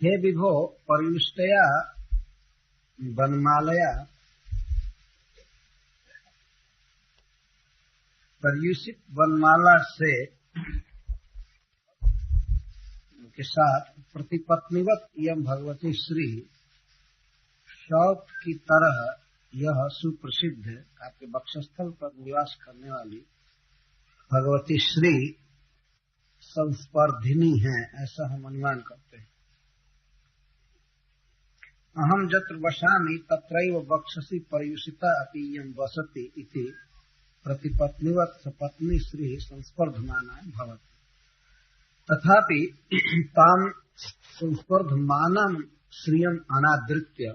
हे विभो पर्युष्टया वनमालया, पर्युषित वनमाला से के साथ प्रतिपत्निवत यम भगवती श्री शौक की तरह यह सुप्रसिद्ध आपके वक्षस्थल पर निवास करने वाली भगवती श्री संस्पर्धिनी है, ऐसा हम अनुमान करते हैं। अहम जत्र वसामि तत्रैव वक्षसि पर्युषिता अपि यं वसति इति प्रतिपत्निवत् सपत्नी श्री संस्पर्धमाना भवति। तथापि तां संस्पर्धमानं श्रियम् अनादृत्य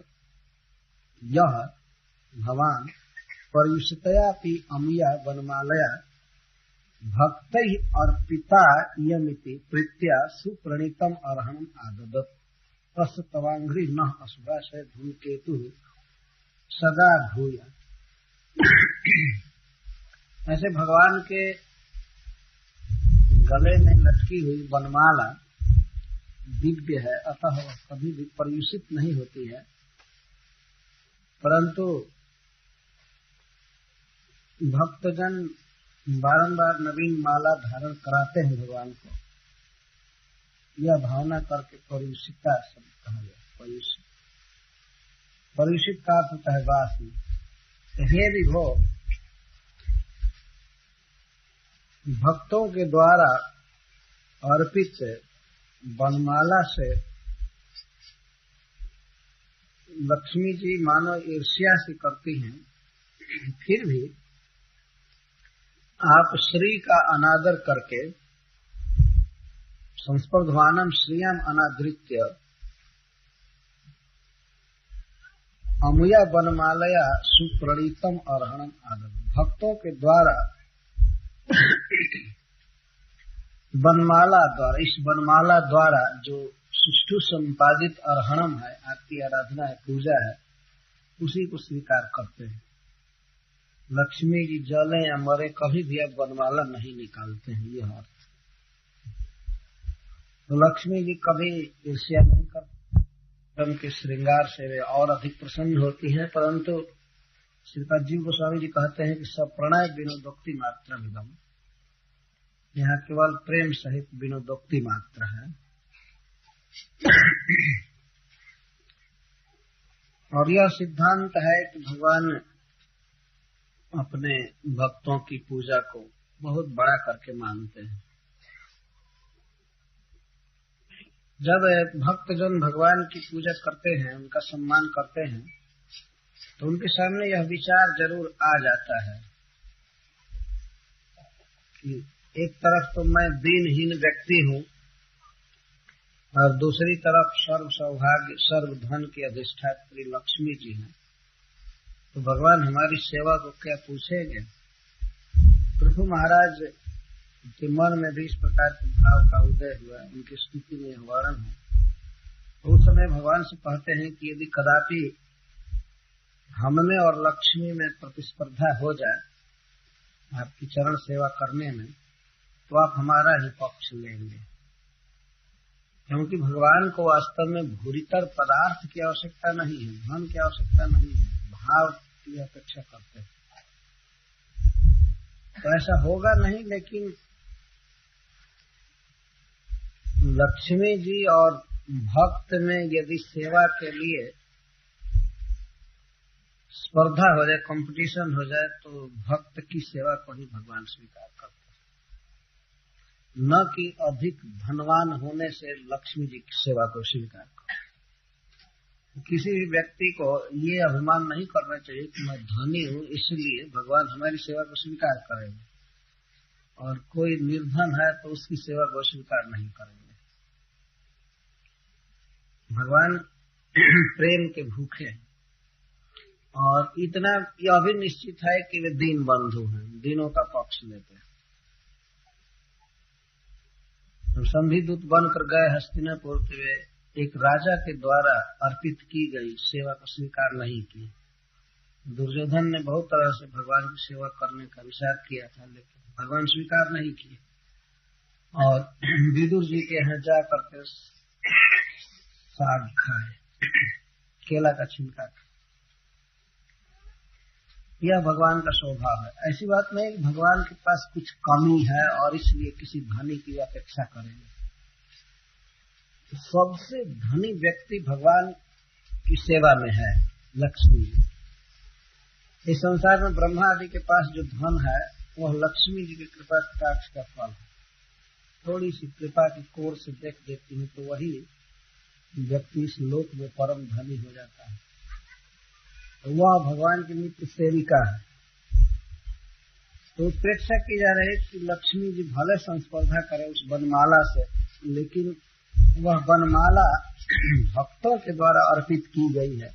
यः भवान् पर्युषितयापि अमुया वनमालया भक्तैः अर्पिता इयमिति प्रीत्या सुप्रणीतम् अर्हणम् आददत्। तस्य तवांघ्रि न अशुभाशय धूमकेतु सदा भूया। ऐसे भगवान के गले में लटकी हुई वनमाला दिव्य है, अतः वह कभी भी पर्युषित नहीं होती है, परंतु भक्तजन बारंबार नवीन माला धारण कराते हैं भगवान को, यह भावना करके पर्युषिता शब्द कहा गया। पर्युषित, पर्युषित का अर्थ होता है वासी। हे विभो, भक्तों के द्वारा अर्पित वनमाला से लक्ष्मी जी मानो ईर्ष्या से करती हैं, फिर भी आप श्री का अनादर करके संस्पर्धमानम श्रियम अनादृत्य अमुया वनमालया सुप्रणीतम अर्हणम आदर। भक्तों के द्वारा वनमाला द्वारा, इस वनमाला द्वारा जो सुष्ठु संपादित अर्हणम है, आपकी आराधना है, पूजा है, उसी को स्वीकार करते हैं। लक्ष्मी जी जले या मरे कभी भी आप वनमाला नहीं निकालते हैं, यह अर्थ। तो लक्ष्मी जी कभी ईर्ष्या नहीं करती, उनके श्रृंगार से वे और अधिक प्रसन्न होती हैं, परंतु श्रीपाद जी गोस्वामी जी कहते हैं कि सब प्रणय विनोदोक्ति मात्र विदम, यहाँ केवल प्रेम सहित विनोदोक्ति मात्र है। और यह सिद्धांत है कि भगवान अपने भक्तों की पूजा को बहुत बड़ा करके मानते हैं। जब भक्तजन भगवान की पूजा करते हैं, उनका सम्मान करते हैं, तो उनके सामने यह विचार जरूर आ जाता है कि एक तरफ तो मैं दीनहीन व्यक्ति हूँ और दूसरी तरफ सर्व सौभाग्य सर्व धन की अधिष्ठात्री लक्ष्मी जी हैं, तो भगवान हमारी सेवा को क्या पूछेंगे। पृथु महाराज के मन में भी इस प्रकार के भाव का उदय हुआ, उनकी स्थिति में वर्णन है। तो उस समय भगवान से कहते हैं कि यदि कदापि हमने और लक्ष्मी में प्रतिस्पर्धा हो जाए आपकी चरण सेवा करने में, तो आप हमारा ही पक्ष लेंगे, क्योंकि भगवान को वास्तव में भूरितर पदार्थ की आवश्यकता नहीं है, धन की आवश्यकता नहीं है, भाव की अपेक्षा करते हैं। तो ऐसा होगा नहीं, लेकिन लक्ष्मी जी और भक्त में यदि सेवा के लिए स्पर्धा हो जाए, कंपटीशन हो जाए, तो भक्त की सेवा को ही भगवान स्वीकार करते हैं, न कि अधिक धनवान होने से लक्ष्मी जी की सेवा को स्वीकार करते। किसी भी व्यक्ति को ये अभिमान नहीं करना चाहिए कि मैं धनी हूँ इसलिए भगवान हमारी सेवा को स्वीकार करेंगे, और कोई निर्धन है तो उसकी सेवा को स्वीकार नहीं करेंगे। भगवान प्रेम के भूखे हैं, और इतना यह भी निश्चित है कि वे दीन बंधु हैं, दीनों का पक्ष लेते हैं। तो संधिदूत बनकर गए हस्तिनापुर, वे एक राजा के द्वारा अर्पित की गई सेवा को स्वीकार नहीं की। दुर्योधन ने बहुत तरह से भगवान की सेवा करने का विचार किया था, लेकिन भगवान स्वीकार नहीं किए। और विदुर जी के यहाँ जा करके साग खाए, केला का छिलका खाए। यह भगवान का स्वभाव है। ऐसी बात नहीं कि भगवान के पास कुछ कमी है और इसलिए किसी धनी की अपेक्षा करेंगे। तो सबसे धनी व्यक्ति भगवान की सेवा में है, लक्ष्मी जी। इस संसार में ब्रह्मा आदि के पास जो धन है वह लक्ष्मी जी की कृपा कटाक्ष का फल है। थोड़ी सी कृपा की कोर से देख देती है तो वही व्यक्ति इस लोक में परम धनी हो जाता है। तो वह भगवान की नित्य सेविका है। तो अपेक्षा की जा रही है कि लक्ष्मी जी भले संस्पर्धा करे उस वनमाला से, लेकिन वह वनमाला भक्तों के द्वारा अर्पित की गई है।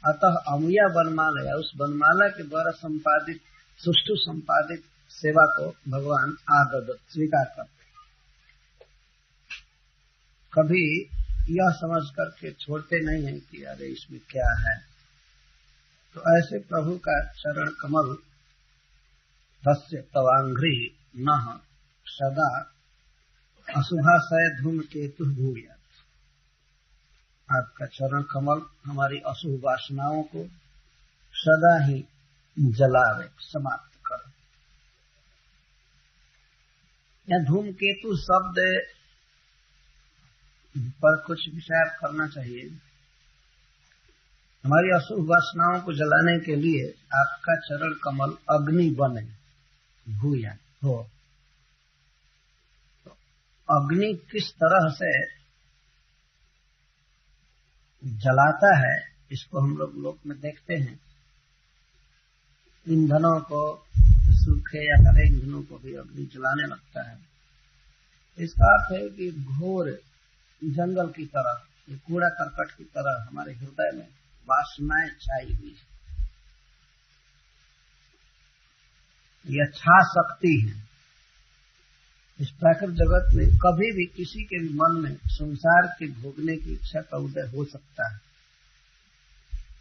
अतः अमुया वनमाला है, उस वनमाला के द्वारा संपादित सुष्ठु संपादित सेवा को भगवान आदर स्वीकार करते, कभी यह समझ करके छोड़ते नहीं है कि अरे इसमें क्या है। तो ऐसे प्रभु का चरण कमल तस्य तवांघ्रि नः सदा अशुभाशय धूमकेतु भूयात्। आपका चरण कमल हमारी अशुभ वासनाओं को सदा ही जलावे, समाप्त करे। यह धूमकेतु शब्द पर कुछ विचार करना चाहिए। हमारी अशुभ वासनाओं को जलाने के लिए आपका चरण कमल अग्नि बने, भूया हो। तो अग्नि किस तरह से जलाता है इसको हम लोग में देखते हैं। ईंधनों को, सूखे या हरे ईंधनों को भी अग्नि जलाने लगता है। इसका अर्थ है कि घोर जंगल की तरह, कूड़ा करकट की तरह हमारे हृदय में वासनाएं छाई हुई है। यह छा सकती है। इस प्राकृतिक जगत में कभी भी किसी के भी मन में संसार के भोगने की इच्छा का उदय हो सकता है।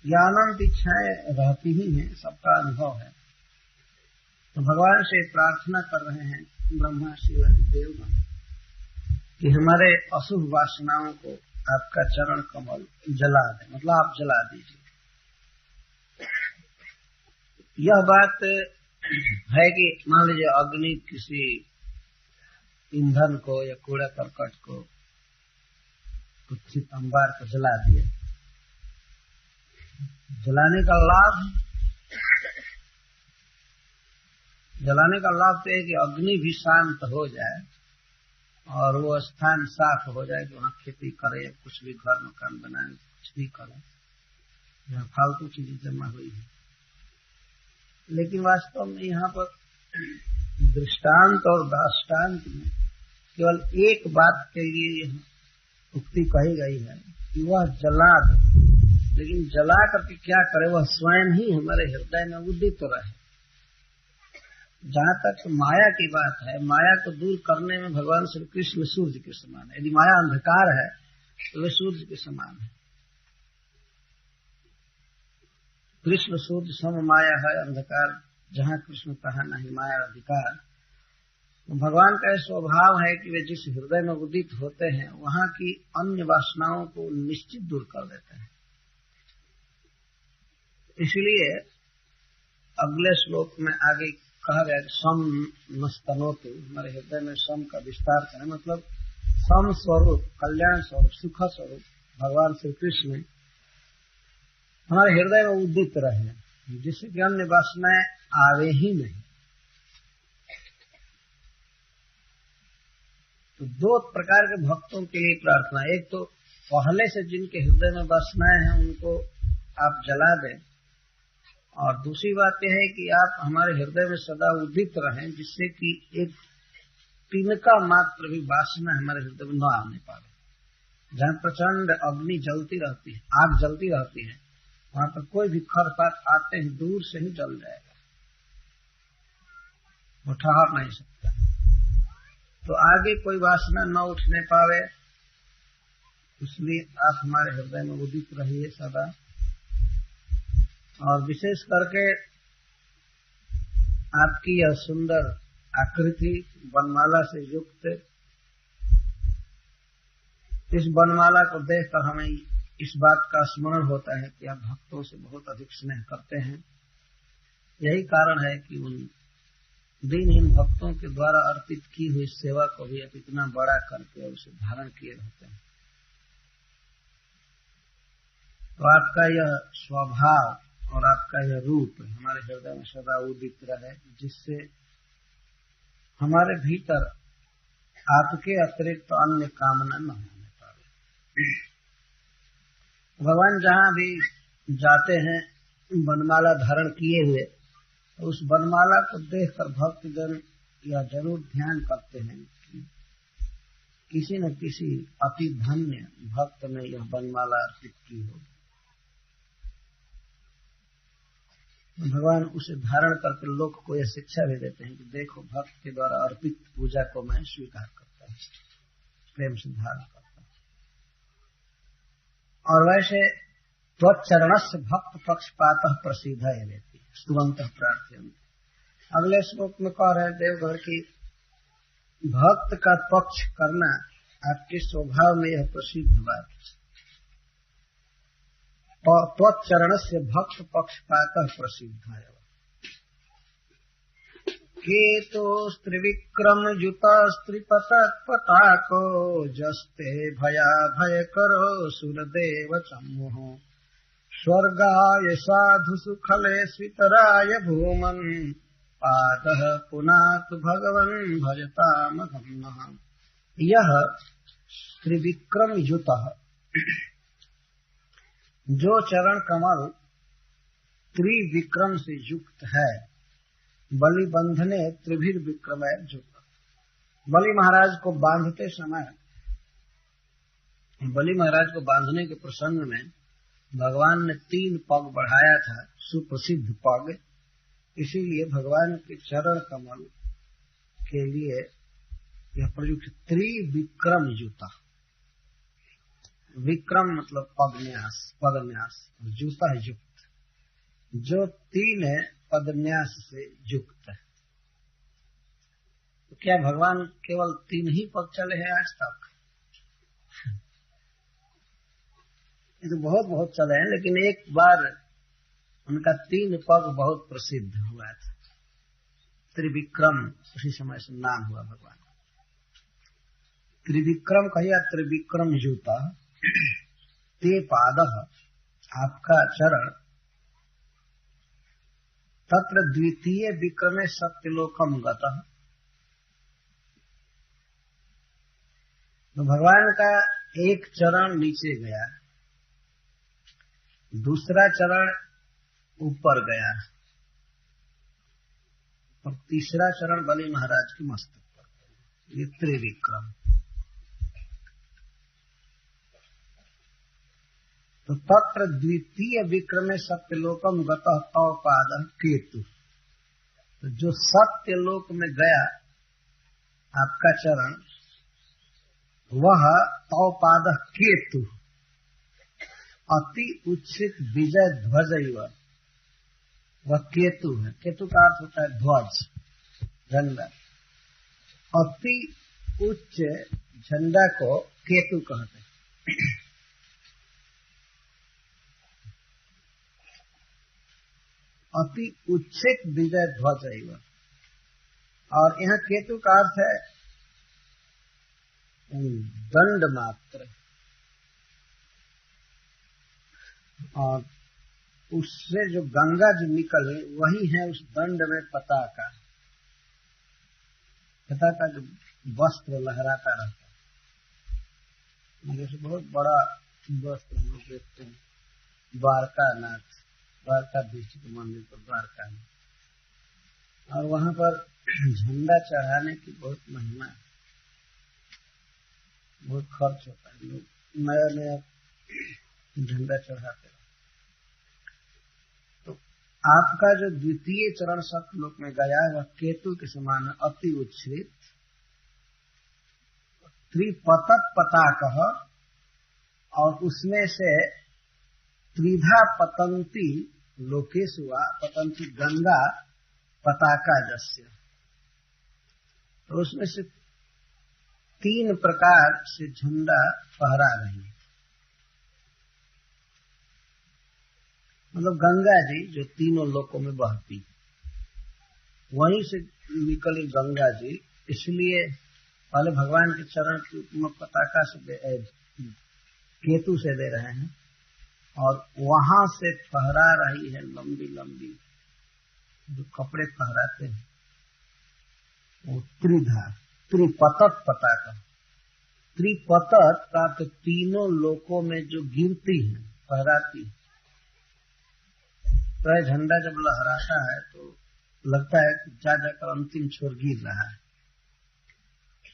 यह अनंत इच्छाएं रहती ही हैं, सबका अनुभव है। तो भगवान से प्रार्थना कर रहे हैं ब्रह्मा शिव देवगण कि हमारे अशुभ वासनाओं को आपका चरण कमल जला दे, मतलब आप जला दीजिए। यह बात है कि मान लीजिए अग्नि किसी ईंधन को या कूड़ा करकट को, कुछ अंबार को जला दिया। जलाने का लाभ तो है कि अग्नि भी शांत हो जाए और वो स्थान साफ हो जाए कि वहाँ खेती करे, कुछ भी घर मकान बनाए, कुछ भी करे, यहाँ फालतू चीजें जमा हुई है। लेकिन वास्तव में यहाँ पर दृष्टांत और दाष्टांत में केवल एक बात के लिए यह उक्ति कही गई है कि वह जला दे। लेकिन जला करके क्या करे, वह स्वयं ही हमारे हृदय में उदित रहे। जहाँ तक माया की बात है, माया को दूर करने में भगवान श्री कृष्ण सूर्य के समान है। यदि माया अंधकार है तो वे सूर्य के समान है। कृष्ण सूर्य सम माया है अंधकार, जहाँ कृष्ण कहा नहीं माया अधिकार। तो भगवान का स्वभाव है कि वे जिस हृदय में उदित होते हैं वहाँ की अन्य वासनाओं को निश्चित दूर कर देते हैं। इसलिए अगले श्लोक में आगे कहा गया कि सम नस्तनोतु, हमारे हृदय में सम का विस्तार करें, मतलब सम स्वरूप, कल्याण स्वरूप, सुख स्वरूप भगवान श्री कृष्ण हमारे हृदय में उदित रहे, जिससे कि अन्य वासनाएं आवे ही नहीं। तो दो प्रकार के भक्तों के लिए प्रार्थना, एक तो पहले से जिनके हृदय में वासनाएं हैं उनको आप जला दें, और दूसरी बात यह है कि आप हमारे हृदय में सदा उदित रहें, जिससे कि एक तिनका मात्र भी वासना हमारे हृदय में न आने पाए। जहाँ प्रचंड अग्नि जलती रहती है, आग जलती रहती है, वहां पर कोई भी खरपात आते हैं दूर से ही जल जाएगा, वो ठहर नहीं सकता। तो आगे कोई वासना न उठने पावे, इसलिए आप हमारे हृदय में उदित रहिए सदा। और विशेष करके आपकी यह सुंदर आकृति वनमाला से युक्त इस वनमाला को देखकर हमें इस बात का स्मरण होता है कि आप भक्तों से बहुत अधिक स्नेह करते हैं। यही कारण है कि उन दीनहीन भक्तों के द्वारा अर्पित की हुई सेवा को भी आप इतना बड़ा करके और उसे धारण किए रहते हैं। तो आपका यह स्वभाव और आपका यह रूप हमारे हृदय में सदा उदित रहे, जिससे हमारे भीतर आपके अतिरिक्त तो अन्य कामना न होने पाए। भगवान जहाँ भी जाते हैं वनमाला धारण किए हुए, तो उस वनमाला को देखकर भक्तजन यह जरूर ध्यान करते हैं कि किसी न किसी अति धन्य भक्त ने यह वनमाला अर्पित की हो। भगवान उसे धारण करके लोक को यह शिक्षा भी देते हैं कि देखो, भक्त के द्वारा अर्पित पूजा को मैं स्वीकार करता हूँ, प्रेम से धारण करता हूँ। और वैसे त्वच्चरणस्य भक्त पक्षपातः प्रसिद्ध है लेती स्तुवंतः प्रार्थयन्ति। अगले श्लोक में कह रहे देवघर की भक्त का पक्ष करना आपके स्वभाव में यह प्रसिद्ध बात है। त्वच्चरणस्य भक्त पक्षपातः प्रसिद्ध है। केतुस्त्रिविक्रम युतस्त्रिपतत्पताको जस्ते भया भय करो सुरदेव चम्मुः स्वर्गाय साधु सुखले स्वितराय भूमन् पादः पुनातु भगवन् भजतामघम्नः। यह त्रिविक्रम युतः, जो चरण कमल त्रिविक्रम से युक्त है, बलि बंधने त्रिभिर विक्रम युक्त। बलि महाराज को बांधते समय, बलि महाराज को बांधने के प्रसंग में भगवान ने 3 पग बढ़ाया था, सुप्रसिद्ध पग। इसीलिए भगवान के चरण कमल के लिए यह प्रयुक्त त्रिविक्रम युता। विक्रम मतलब पदन्यास, पदन्यास, जूता है युक्त, जो 3 पदन्यास से युक्त है। तो क्या भगवान केवल 3 ही पग चले हैं आज तक? ये तो बहुत बहुत चले हैं, लेकिन एक बार उनका 3 पग बहुत प्रसिद्ध हुआ था। त्रिविक्रम उसी समय से नाम हुआ भगवान। त्रिविक्रम कहिया त्रिविक्रम जूता ते पादः, आपका चरण तत्र द्वितीय विक्रमे सत्यलोकम गतः। तो भगवान का एक चरण नीचे गया, दूसरा चरण ऊपर गया और तीसरा चरण बलि महाराज के मस्तक पर। ये त्रिविक्रम। तो तत्र द्वितीय विक्रमे सत्यलोकम गतः तव पादः केतु। तो जो सत्यलोक में गया आपका चरण, वह तव पादः केतु, अति उच्छ्रित विजय ध्वज। वह केतु है। केतु का अर्थ होता है ध्वज, झंडा। अति उच्च झंडा को केतु कहते हैं। अति उच्छ्रित विजय ध्वज। और यहाँ केतु का अर्थ है दंड मात्र। और उससे जो गंगा जी निकले वही है उस दंड में पताका। पताका जो वस्त्र लहराता रहता है, जैसे बहुत बड़ा वस्त्र हम लोग देखते हैं द्वारकानाथ, द्वारकाधीश के मंदिर पर द्वारका में, और वहां पर झंडा चढ़ाने की बहुत महिमा है, बहुत खर्च होता है, लोग नया नया झंडा चढ़ाते हैं। तो आपका जो द्वितीय चरण सत्यलोक में गया वह केतु के समान है, अति उच्छ्रित त्रिपतत पताकः, और उसमें से त्रिधा पतंती लोकेशुआ, पतंती गंगा पताका जस्य। तो उसमें से 3 प्रकार से झंडा फहरा रही है। मतलब गंगा जी जो तीनों लोकों में बहती है, वहीं से निकली गंगा जी, इसलिए पहले भगवान के चरण में पताका से केतु से दे रहे हैं और वहां से फहरा रही है लंबी लंबी जो कपड़े फहराते हैं, वो त्रिधार त्रिपतत पताका। त्रिपतत का तो तीनों लोकों में जो गिरती है फहराती है। तो झंडा जब लहराता है तो लगता है कि जा जाकर अंतिम छोर गिर रहा है।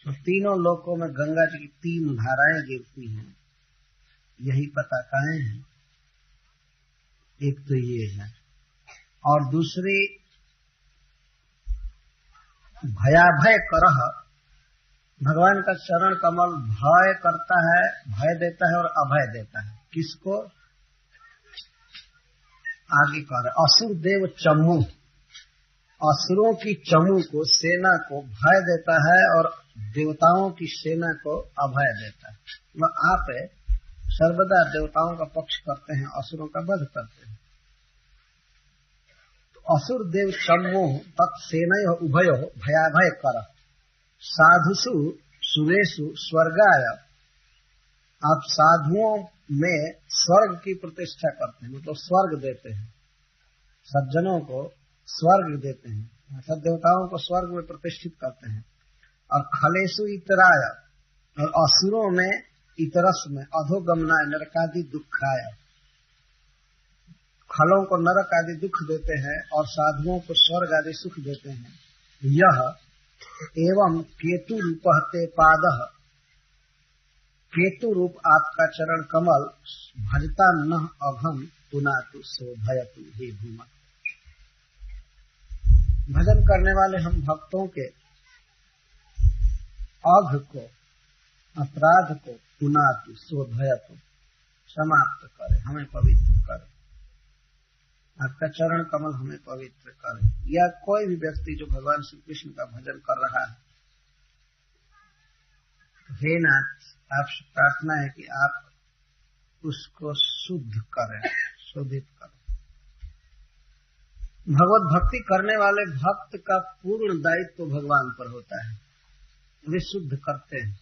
तो तीनों लोकों में गंगा जी की 3 धाराएं गिरती हैं, यही पताकाएं हैं। एक तो ये है, और दूसरी भयाभय करह, भगवान का चरण कमल भय करता है, भय देता है और अभय देता है। किसको? आगे कह रहे असुर देव चमू, असुरों की चमू को, सेना को भय देता है और देवताओं की सेना को अभय देता है। मतलब आप सर्वदा देवताओं का पक्ष करते हैं, असुरों का वध करते हैं। तो असुर देव चमू तत्सेनयो उभयो भयाभय कर साधुषु सुरेशु स्वर्गाय, आप साधुओं में स्वर्ग की प्रतिष्ठा करते हैं, मतलब स्वर्ग देते हैं, सज्जनों को स्वर्ग देते हैं, सब देवताओं को स्वर्ग में प्रतिष्ठित करते हैं। और खलेशु इतराय, और असुरों में इतरस में अधोगमनाय नरकादि दुखाय, खलों को नरक आदि दुख देते हैं और साधुओं को स्वर्ग आदि सुख देते हैं। यह एवं केतु रूपहते पादः, केतु रूप आपका चरण कमल भजता न अघम पुनातु शोभयतु हे भूमा। भजन करने वाले हम भक्तों के अघ को, अपराध को पुनातु शोभयतु समाप्त करे, हमें पवित्र करे। आपका चरण कमल हमें पवित्र करे। या कोई भी व्यक्ति जो भगवान श्री कृष्ण का भजन कर रहा है, हे नाथ, आपसे प्रार्थना है कि आप उसको शुद्ध करें, शोधित करें। भगवत भक्ति करने वाले भक्त का पूर्ण दायित्व तो भगवान पर होता है, वे शुद्ध करते हैं।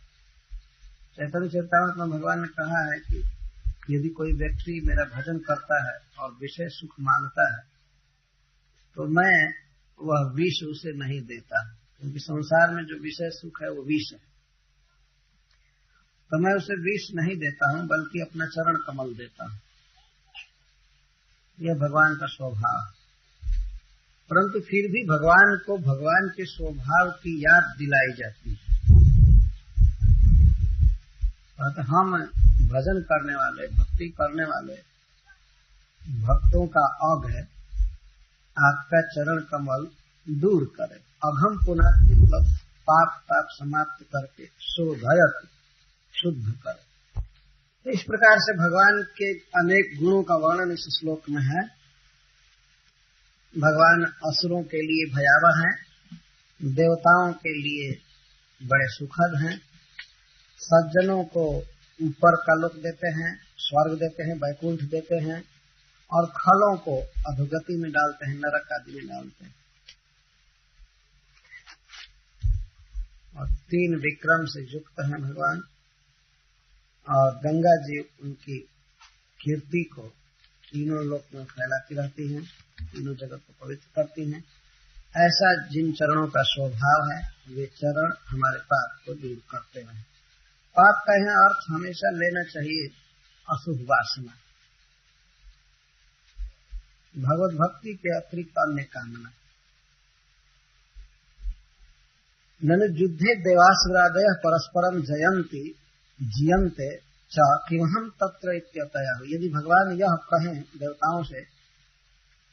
चैतन्य चरितामृत में भगवान ने कहा है कि यदि कोई व्यक्ति मेरा भजन करता है और विषय सुख मांगता है तो मैं वह विष उसे नहीं देता, क्योंकि संसार में जो विषय सुख है वो विष है। तो मैं उसे विष नहीं देता हूं, बल्कि अपना चरण कमल देता हूं। यह भगवान का स्वभाव। परंतु फिर भी भगवान को भगवान के स्वभाव की याद दिलाई जाती है। तो हम भजन करने वाले, भक्ति करने वाले भक्तों का अघ है आपका चरण कमल दूर करे। अघम पुनात मतलब पाप ताप समाप्त करके शोधयत शुद्ध करे। तो इस प्रकार से भगवान के अनेक गुणों का वर्णन इस श्लोक में है। भगवान असुरों के लिए भयावह हैं, देवताओं के लिए बड़े सुखद हैं, सज्जनों को ऊपर का लोक देते हैं, स्वर्ग देते हैं, वैकुंठ देते हैं, और खलों को अधोगति में डालते हैं, नरक आदि में डालते हैं। और 3 विक्रम से युक्त हैं भगवान, और गंगा जी उनकी कीर्ति को तीनों लोक में फैलाती रहती हैं, तीनों जगत को पवित्र करती हैं। ऐसा जिन चरणों का स्वभाव है, वे चरण हमारे पाप को दूर करते हैं। पाप का यहाँ अर्थ हमेशा लेना चाहिए अशुभ वासना, भगवत भक्ति के अतिरिक्त अन्य कामना। ननु युद्धे देवासुरादयः परस्परम जयन्ति जीयन्ते च किमहं तत्र इत्यतयः। यदि भगवान यह कहें देवताओं से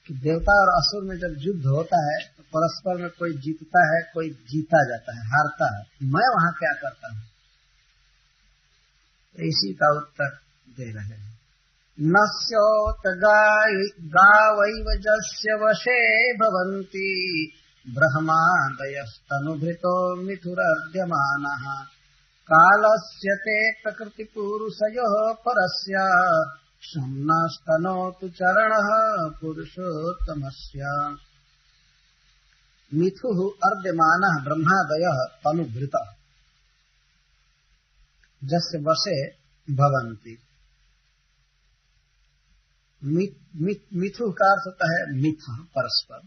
कि देवता और असुर में जब युद्ध होता है तो परस्पर में कोई जीतता है, कोई जीता जाता है, हारता है, मैं वहां क्या करता हूं? इसी का उत्तर दे रहे हैं। नस्योत गावैव जस्य वशे भवन्ति ब्रह्मादयस्तनुभृतो मिथुरर्ध्यमानः कालस्य ते प्रकृतिपुरुषयोः परस्य शम्नास्तनोतु चरणः पुरुषोत्तमस्य। मिथुः अर्ध्यमानः ब्रह्मादयः तनुभृतः जस्य वशे भवन्ति। मिथु का अर्थ होता है मिथ, परस्पर।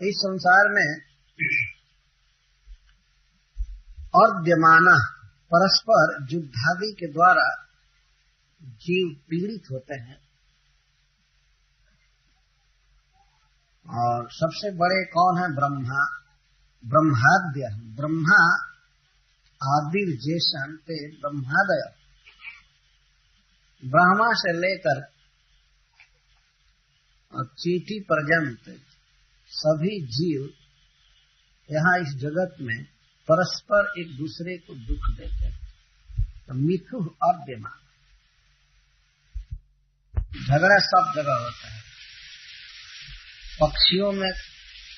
इस संसार में अर्ध्यमानः परस्पर युद्धादि के द्वारा जीव पीड़ित होते हैं, और सबसे बड़े कौन है? ब्रह्मा, ब्रह्माद्य, ब्रह्मा आदिर जेशांते ब्रह्मादय। ब्रह्मा से लेकर चींटी पर्यंत सभी जीव यहाँ इस जगत में परस्पर एक दूसरे को दुख देते हैं। तो मिथु अर्ध्यमान, झगड़ा सब जगह होता है। पक्षियों में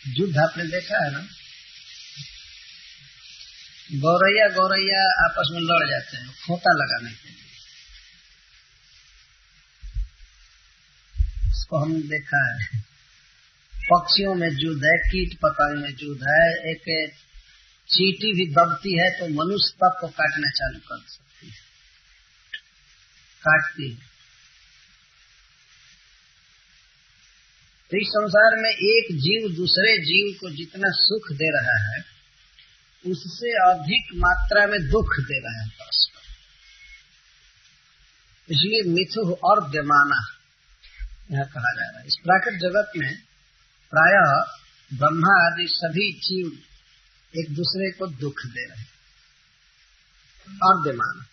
युद्ध आपने देखा है ना, गौरैया गौरैया आपस में लड़ जाते हैं खोता लगाने के लिए। इसको हम देखा है। पक्षियों में युद्ध है, कीट पतंग में युद्ध है। एक चींटी भी दबती है तो मनुष्य तक को काटना चालू कर सकती है, काटती है। तो इस संसार में एक जीव दूसरे जीव को जितना सुख दे रहा है उससे अधिक मात्रा में दुख दे रहा है परस्पर। इसलिए मिथु अर्ध्यमाना यह कहा जा रहा है। इस प्राकृतिक जगत में प्रायः ब्रह्मा आदि सभी जीव एक दूसरे को दुख दे रहे हैं। अर्ध्यमाना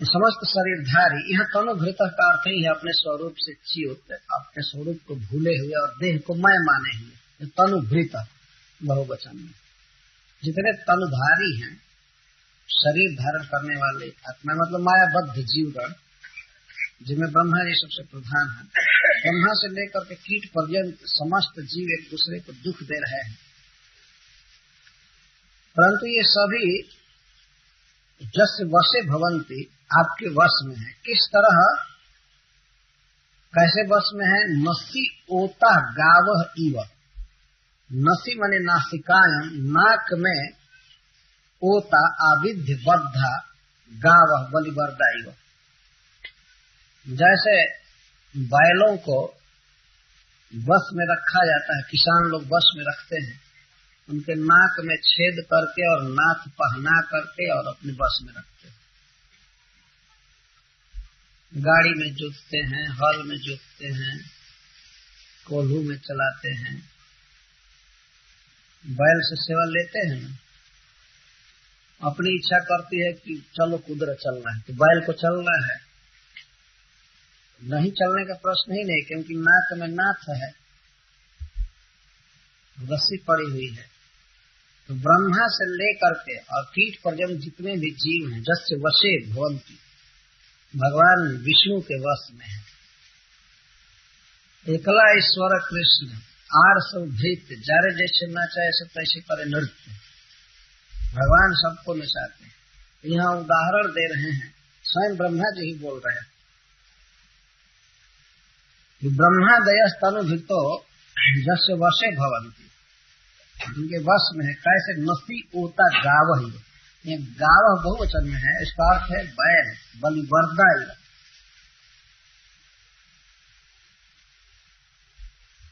समस्त शरीरधारी, यह तनुभृत का अर्थ ही है अपने स्वरूप से च्युत, अपने स्वरूप को भूले हुए और देह को मैं माने हुए। तनुभृत बहुवचन में जितने तनुधारी हैं, शरीर धारण करने वाले आत्मा, मतलब मायाबद्ध जीवगण, जिनमें ब्रह्मा जी सबसे प्रधान है। ब्रह्मा से लेकर के कीट पर्यंत समस्त जीव एक दूसरे को दुख दे रहे हैं, परंतु ये सभी जस्य वशे भवन्ति, आपके वश में है। किस तरह, कैसे वश में है? नसी ओता गावह इव। नसी माने नासिकायम, नाक में, ओता आविध्य बद्धा, गावह बलिवर्दा इव। जैसे बैलों को बस में रखा जाता है, किसान लोग बस में रखते हैं, उनके नाक में छेद करके और नाथ पहना करके और अपने बस में रखते हैं। गाड़ी में जोतते हैं, हल में जोतते हैं, कोल्हू में चलाते हैं, बैल से सेवा लेते हैं ना। अपनी इच्छा करती है कि चलो कुदर चलना है, तो बैल को चलना है, नहीं चलने का प्रश्न ही नहीं, क्योंकि नाक में नाथ है, रस्सी पड़ी हुई है। तो ब्रह्मा से लेकर के और कीट पर्यंत जितने भी जीव हैं, जस्य वशे भवन्ति, भगवान विष्णु के वश में है। एकला ईश्वर कृष्ण आर सब भृत्य, जारे जैसे नाचा ऐसे तैसे करे नृत्य। भगवान सबको नचाते हैं। यहाँ उदाहरण दे रहे हैं, स्वयं ब्रह्मा जी ही बोल रहे हैं कि ब्रह्मादय तनुभृतो जस्य वशे भवन्ति, उनके वश में है। कैसे? नसी ओता गावह, ये गावह बहुवचन में है, इसका अर्थ है बैल, बलिवर्दा।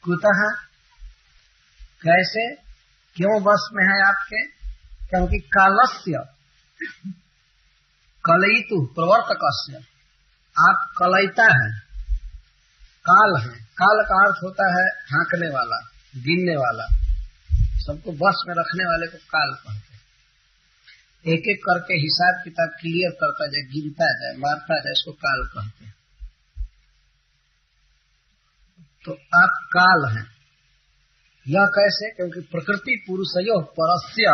कुतः, कैसे, क्यों वश में है आपके? क्योंकि कालस्य कलयितु प्रवर्तकस्य, आप कलयिता है, काल है। काल का अर्थ होता है हाँकने वाला, गिनने वाला, सबको बस में रखने वाले को काल कहते हैं। एक एक करके हिसाब किताब क्लियर करता जाए, गिनता जाए, मारता जाए, इसको काल कहते हैं। तो आप काल हैं। यह कैसे? क्योंकि प्रकृति पुरुषयो परस्य,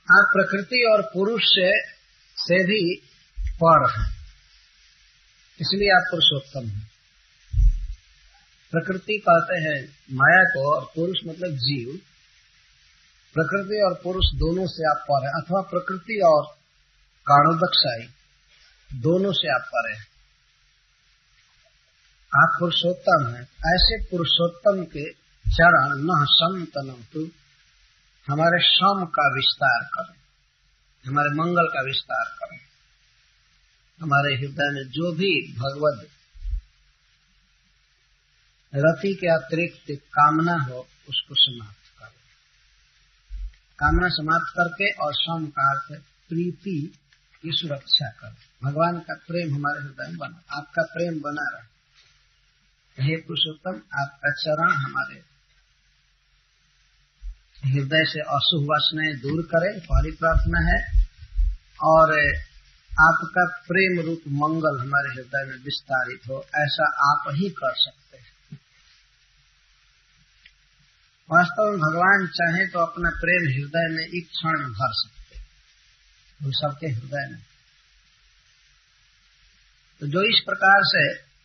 आप प्रकृति और पुरुष से भी पर हैं, इसलिए आप पुरुषोत्तम हैं। प्रकृति कहते हैं माया को, और पुरुष मतलब जीव। प्रकृति और पुरुष दोनों से आप पर है, अथवा प्रकृति और काणोदक्षाई दोनों से आप पर है। आप पुरुषोत्तम हैं। ऐसे पुरुषोत्तम के चरण न संतनम तु, हमारे सम का विस्तार करें, हमारे मंगल का विस्तार करें। हमारे हृदय में जो भी भगवद रति के अतिरिक्त कामना हो उसको समाप्त करें। कामना समाप्त करके और सम का अर्थ प्रीति की सुरक्षा करें। भगवान का प्रेम हमारे हृदय में बना, आपका प्रेम बना रहे। हे पुरुषोत्तम, आपका चरण हमारे हृदय से अशुभ वासनाएं दूर करें, पहली प्रार्थना है। और आपका प्रेम रूप मंगल हमारे हृदय में विस्तारित हो, ऐसा आप ही कर सकते हैं। वास्तव में भगवान चाहे तो अपना प्रेम हृदय में एक क्षण में भर सकते हैं, वो सबके हृदय में। तो जो इस प्रकार से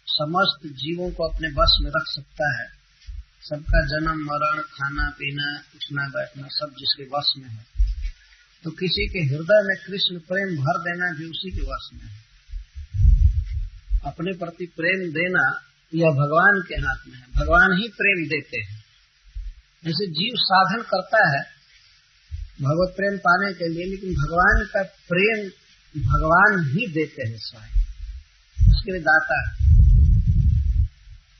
समस्त जीवों को अपने बस में रख सकता है, सबका जन्म मरण खाना पीना उठना बैठना सब जिसके वश में है, तो किसी के हृदय में कृष्ण प्रेम भर देना भी उसी के वश में है। अपने प्रति प्रेम देना यह भगवान के हाथ में है, भगवान ही प्रेम देते हैं। जैसे जीव साधन करता है भगवत प्रेम पाने के लिए, लेकिन भगवान का प्रेम भगवान ही देते हैं स्वयं, उसके लिए दाता है।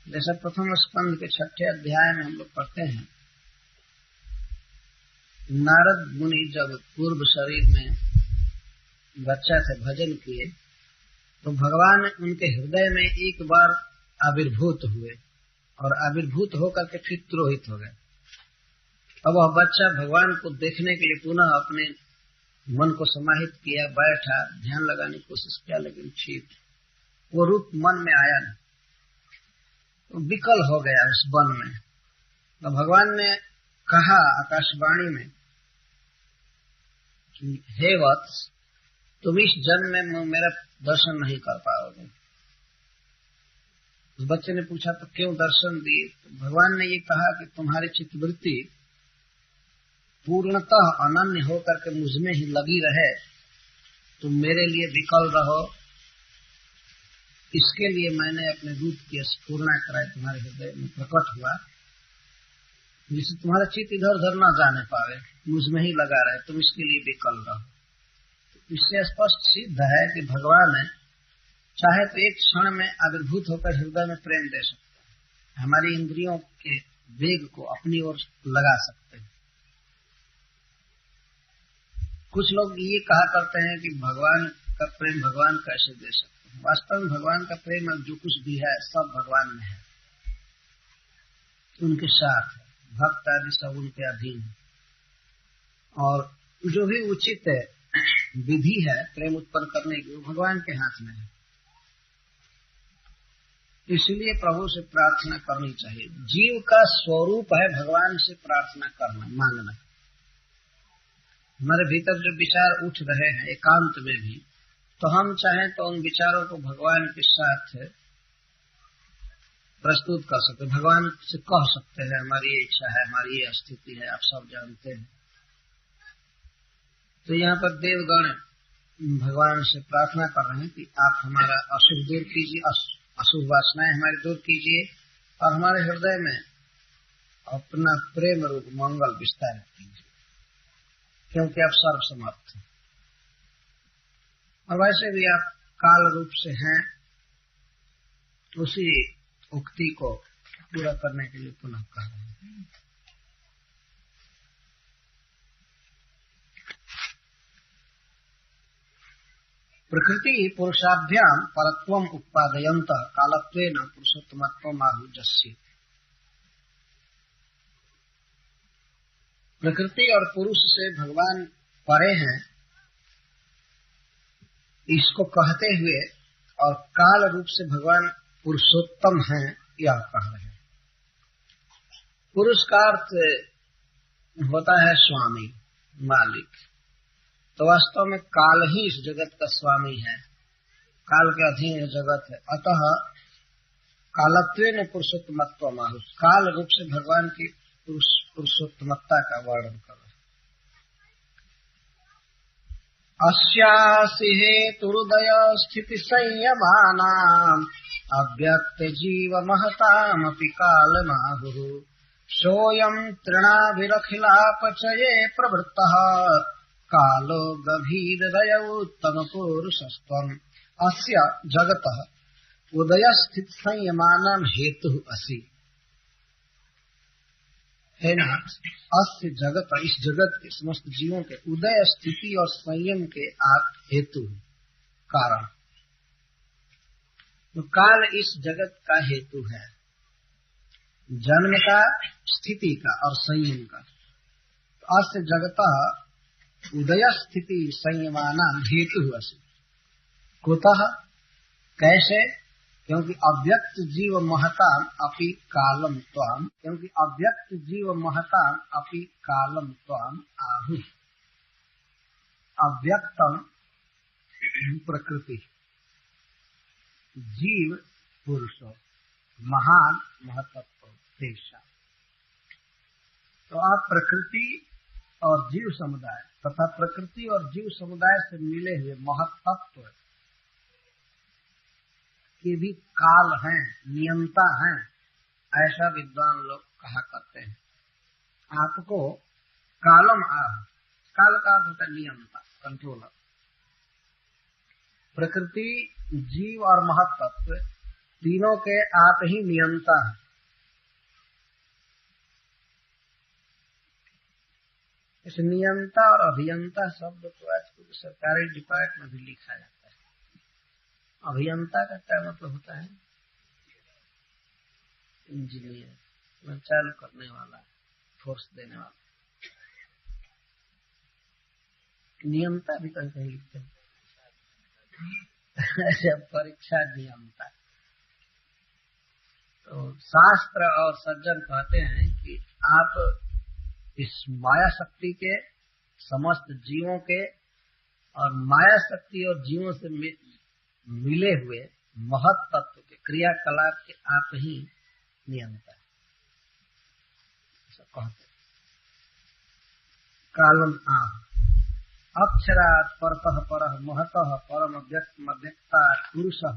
जैसे प्रथम स्कंद के 6ठे अध्याय में हम लोग पढ़ते हैं, नारद मुनि जब पूर्व शरीर में बच्चा थे भजन किए, तो भगवान उनके हृदय में एक बार आविर्भूत हुए और आविर्भूत होकर के फिर तिरोहित हो गए। अब वह बच्चा भगवान को देखने के लिए पुनः अपने मन को समाहित किया, बैठा, ध्यान लगाने की कोशिश किया, लेकिन ठीक वो रूप मन में आया नहीं, तो विकल हो गया उस वन में। तो भगवान ने कहा आकाशवाणी में कि हे वत्स, तुम इस जन्म में मेरा दर्शन नहीं कर पाओगे। उस बच्चे ने पूछा तो क्यों दर्शन दिए? तो भगवान ने ये कहा कि तुम्हारी चित्तवृत्ति पूर्णतः अनन्य होकर के मुझ में ही लगी रहे, तुम मेरे लिए विकल रहो, इसके लिए मैंने अपने दूत की स्फुरना कराई, तुम्हारे हृदय में प्रकट हुआ, जिससे तुम्हारा चित्त इधर उधर न जाने पावे, मुझ में ही लगा रहे, तुम इसके लिए विकल रहो। तो इससे स्पष्ट सिद्ध है कि भगवान चाहे तो एक क्षण में आविर्भूत होकर हृदय में प्रेम दे सकते हैं, हमारी इंद्रियों के वेग को अपनी ओर लगा सकते हैं। कुछ लोग ये कहा करते हैं कि भगवान का प्रेम भगवान कैसे दे सकते हैं। वास्तव में भगवान का प्रेम अब जो कुछ भी है सब भगवान में है, उनके साथ है, भक्त आदि सब उनके अधीन है। और जो भी उचित विधि है प्रेम उत्पन्न करने की, वो भगवान के हाथ में है। इसलिए प्रभु से प्रार्थना करनी चाहिए। जीव का स्वरूप है भगवान से प्रार्थना करना, मांगना। हमारे भीतर जो विचार उठ रहे हैं एकांत में भी, तो हम चाहें तो उन विचारों को भगवान के साथ प्रस्तुत कर सकते, भगवान से कह सकते हैं हमारी ये इच्छा है, हमारी ये स्थिति है, आप सब जानते हैं। तो यहाँ पर देवगण भगवान से प्रार्थना कर रहे हैं कि आप हमारा अशुभ दूर कीजिए, अशुभ वासनाएं हमारी दूर कीजिए और हमारे हृदय में अपना प्रेम रूप मंगल विस्तारित कीजिए, क्योंकि आप सर्वसमर्थ हैं। और वैसे भी आप काल रूप से हैं, उसी उक्ति को पूरा करने के लिए पुनः कह रहे हैं। प्रकृति पुरुषाभ्याम परत्वम उत्पादयंत कालत्वेन पुरुषोत्तमत्वम आहुजस्य। प्रकृति और पुरुष से भगवान परे हैं, इसको कहते हुए और काल रूप से भगवान पुरुषोत्तम हैं, यह कह रहे हैं। पुरुष का अर्थ होता है स्वामी, मालिक। तो वास्तव में काल ही इस जगत का स्वामी है, काल के अधीन यह जगत है। अतः कालत्वेन पुरुषोत्तमत्व माहु, काल रूप से भगवान की पुरुषोत्तमत्ता का वर्णन करो। अस्यासि हेतुरुदय स्थिति संयमानाम् अव्यक्त जीव महतामपि कालमाहुः सोऽयं तृणाभिरखिलापचये प्रवृत्तः कालो गभीरदय उत्तम पुरुषस्त्वम्। अस्य जगतः उदय स्थित संयमानाम हेतु असि, है ना। अस्य जगत, इस जगत के समस्त जीवों के उदय स्थिति और संयम के आप हेतु कारण। तो काल इस जगत का हेतु है, जन्म का, स्थिति का और संयम का। तो अस्य जगत उदय स्थिति संयमानाम हेतु असि। कुतः, कैसे? क्योंकि अव्यक्त जीव महताम अपि कालम त्वाम, क्योंकि अव्यक्त जीव महताम अपि कालम त्वाम आहु। अव्यक्तम प्रकृति, जीव पुरुष, महान महतत्व देशा। तो आप प्रकृति और जीव समुदाय तथा प्रकृति और जीव समुदाय से मिले हुए महतत्व के भी काल हैं, नियंता हैं, ऐसा विद्वान लोग कहा करते हैं। आपको कालम आह, काल का अर्थ होता है नियंता, कंट्रोलर। प्रकृति, जीव और महत्त्व तीनों के आप ही नियंता हैं। इस नियंता और अभियंता शब्द को आजकल सरकारी डिपार्टमेंट में भी लिखा जाता है। अभियंता का क्या मतलब होता है? इंजीनियर, चालू करने वाला, फोर्स देने वाला। नियंता भी कहीं कहीं लिखते हैं, परीक्षा नियंता। तो शास्त्र और सज्जन कहते हैं कि आप इस माया शक्ति के, समस्त जीवों के और माया शक्ति और जीवों से मिले हुए महत तत्व के क्रियाकलाप के आप ही नियंता है, ऐसा कहते। कालम आह, अक्षरात् परतः परः महतः परम व्यक्तम व्यक्तात् पुरुषः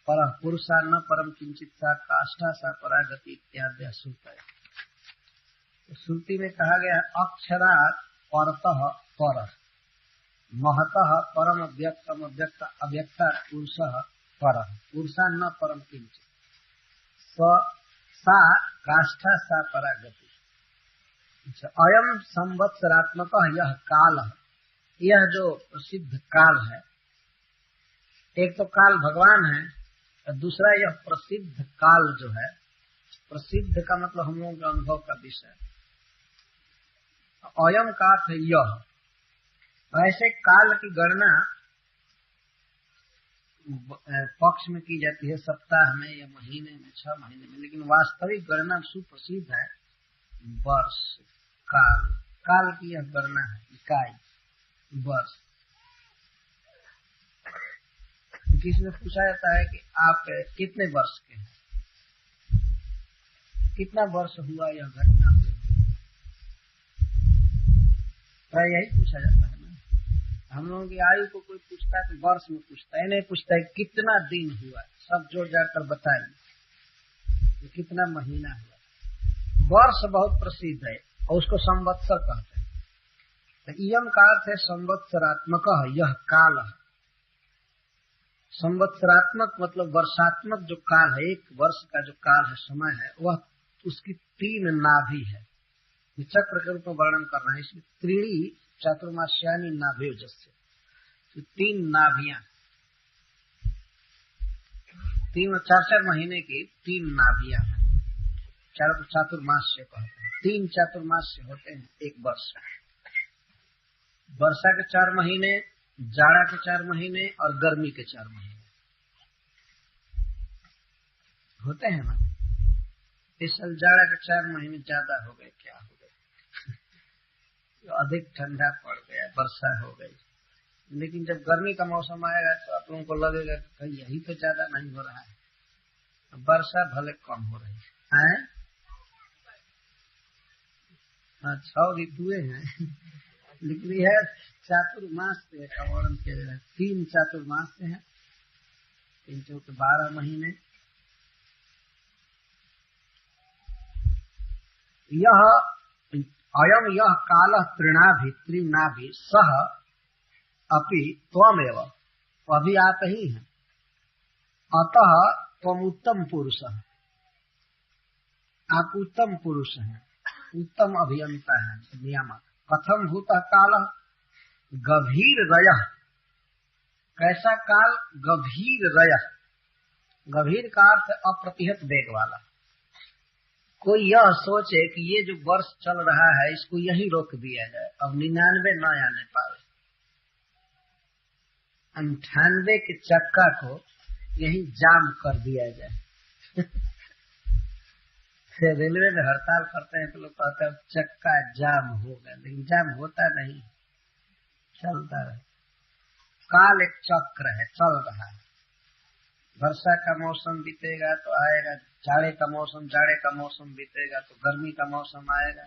परः पुरुषा न परम किंचित सा काष्ठा सा परागति इत्यादि श्रुत है। श्रुति में कहा गया अक्षरात् परतः परः महतः परम व्यक्तम व्यक्त अव्यक्ता पुरुषः परः पुरुषा न परम किंचित सा काष्ठा सा परागति। अयम संवत्सरात्मक, यह काल, यह जो प्रसिद्ध काल है, एक तो काल भगवान है और दूसरा यह प्रसिद्ध काल जो है। प्रसिद्ध का मतलब हम लोगों के अनुभव का विषय। अयम का अर्थ है यह। ऐसे काल की गणना पक्ष में की जाती है, सप्ताह में या महीने में, 6 महीने में, लेकिन वास्तविक गणना सुप्रसिद्ध है वर्ष काल। काल की यह गणना है, इकाई वर्ष। किसमें पूछा जाता है कि आप कितने वर्ष के हैं, कितना वर्ष हुआ यह घटना हुई, तो यही पूछा जाता है ना। हम लोगों की आयु को कोई पूछता है तो वर्ष में पूछता है, नहीं पूछता है कितना दिन हुआ, सब जोड़ जाकर बताइए कितना महीना हुआ। वर्ष बहुत प्रसिद्ध है और उसको संवत्सर कहते हैं। तो इयम का अर्थ है संवत्सरात्मक, यह काल है। संवत्सरात्मक मतलब वर्षात्मक जो काल है, एक वर्ष का जो काल है, समय है, वह उसकी 3 नाभि है। चक्र के रूप में वर्णन कर रहे हैं। इसमें त्रीणी चातुर्मास्यानि नाभ्योजस्य, तो 3 नाभियां, 4 महीने की 3 नाभियां हैं। चातुर्मास्य कहते हैं। 3 चातुर्मास्य होते हैं एक वर्ष। वर्षा के 4 महीने, जाड़ा के 4 महीने और गर्मी के 4 महीने होते हैं ना। इस साल जाड़ा के 4 महीने ज्यादा हो गए, क्या हो गए, तो अधिक ठंडा पड़ गया, वर्षा हो गई। लेकिन जब गर्मी का मौसम आएगा तो आप लोगों को लगेगा कि यही तो ज्यादा नहीं हो रहा है। वर्षा भले कम हो रही है। 6 ऋतुएं हैं लेकिन यह चातुर्मास से का वर्णन किया जा रहा है। 3 चातुर्मास से है, 3 चौके 12 महीने। यह काल त्रिनाभि सह अपि त्वमेव, अभी आप ही हैं। अतः त्वम उत्तम पुरुष, आप उत्तम पुरुष हैं, उत्तम अभियंता है, नियामक। कथम भूत काल गभीर रय, कैसा काल? गभीर रय, गभीर का अर्थ अप्रतिहत वेग वाला। कोई यह सोचे कि ये जो वर्ष चल रहा है इसको यही रोक दिया जाए, अब 99 न आने पाए, 98 के चक्का को यही जाम कर दिया जाए। रेलवे में हड़ताल करते हैं तो लोग कहते हैं चक्का जाम हो गया, लेकिन जाम होता नहीं, चलता रहे। काल एक चक्र है, चल रहा है। वर्षा का मौसम बीतेगा तो आएगा जाड़े का मौसम, जाड़े का मौसम बीतेगा तो गर्मी का मौसम आएगा।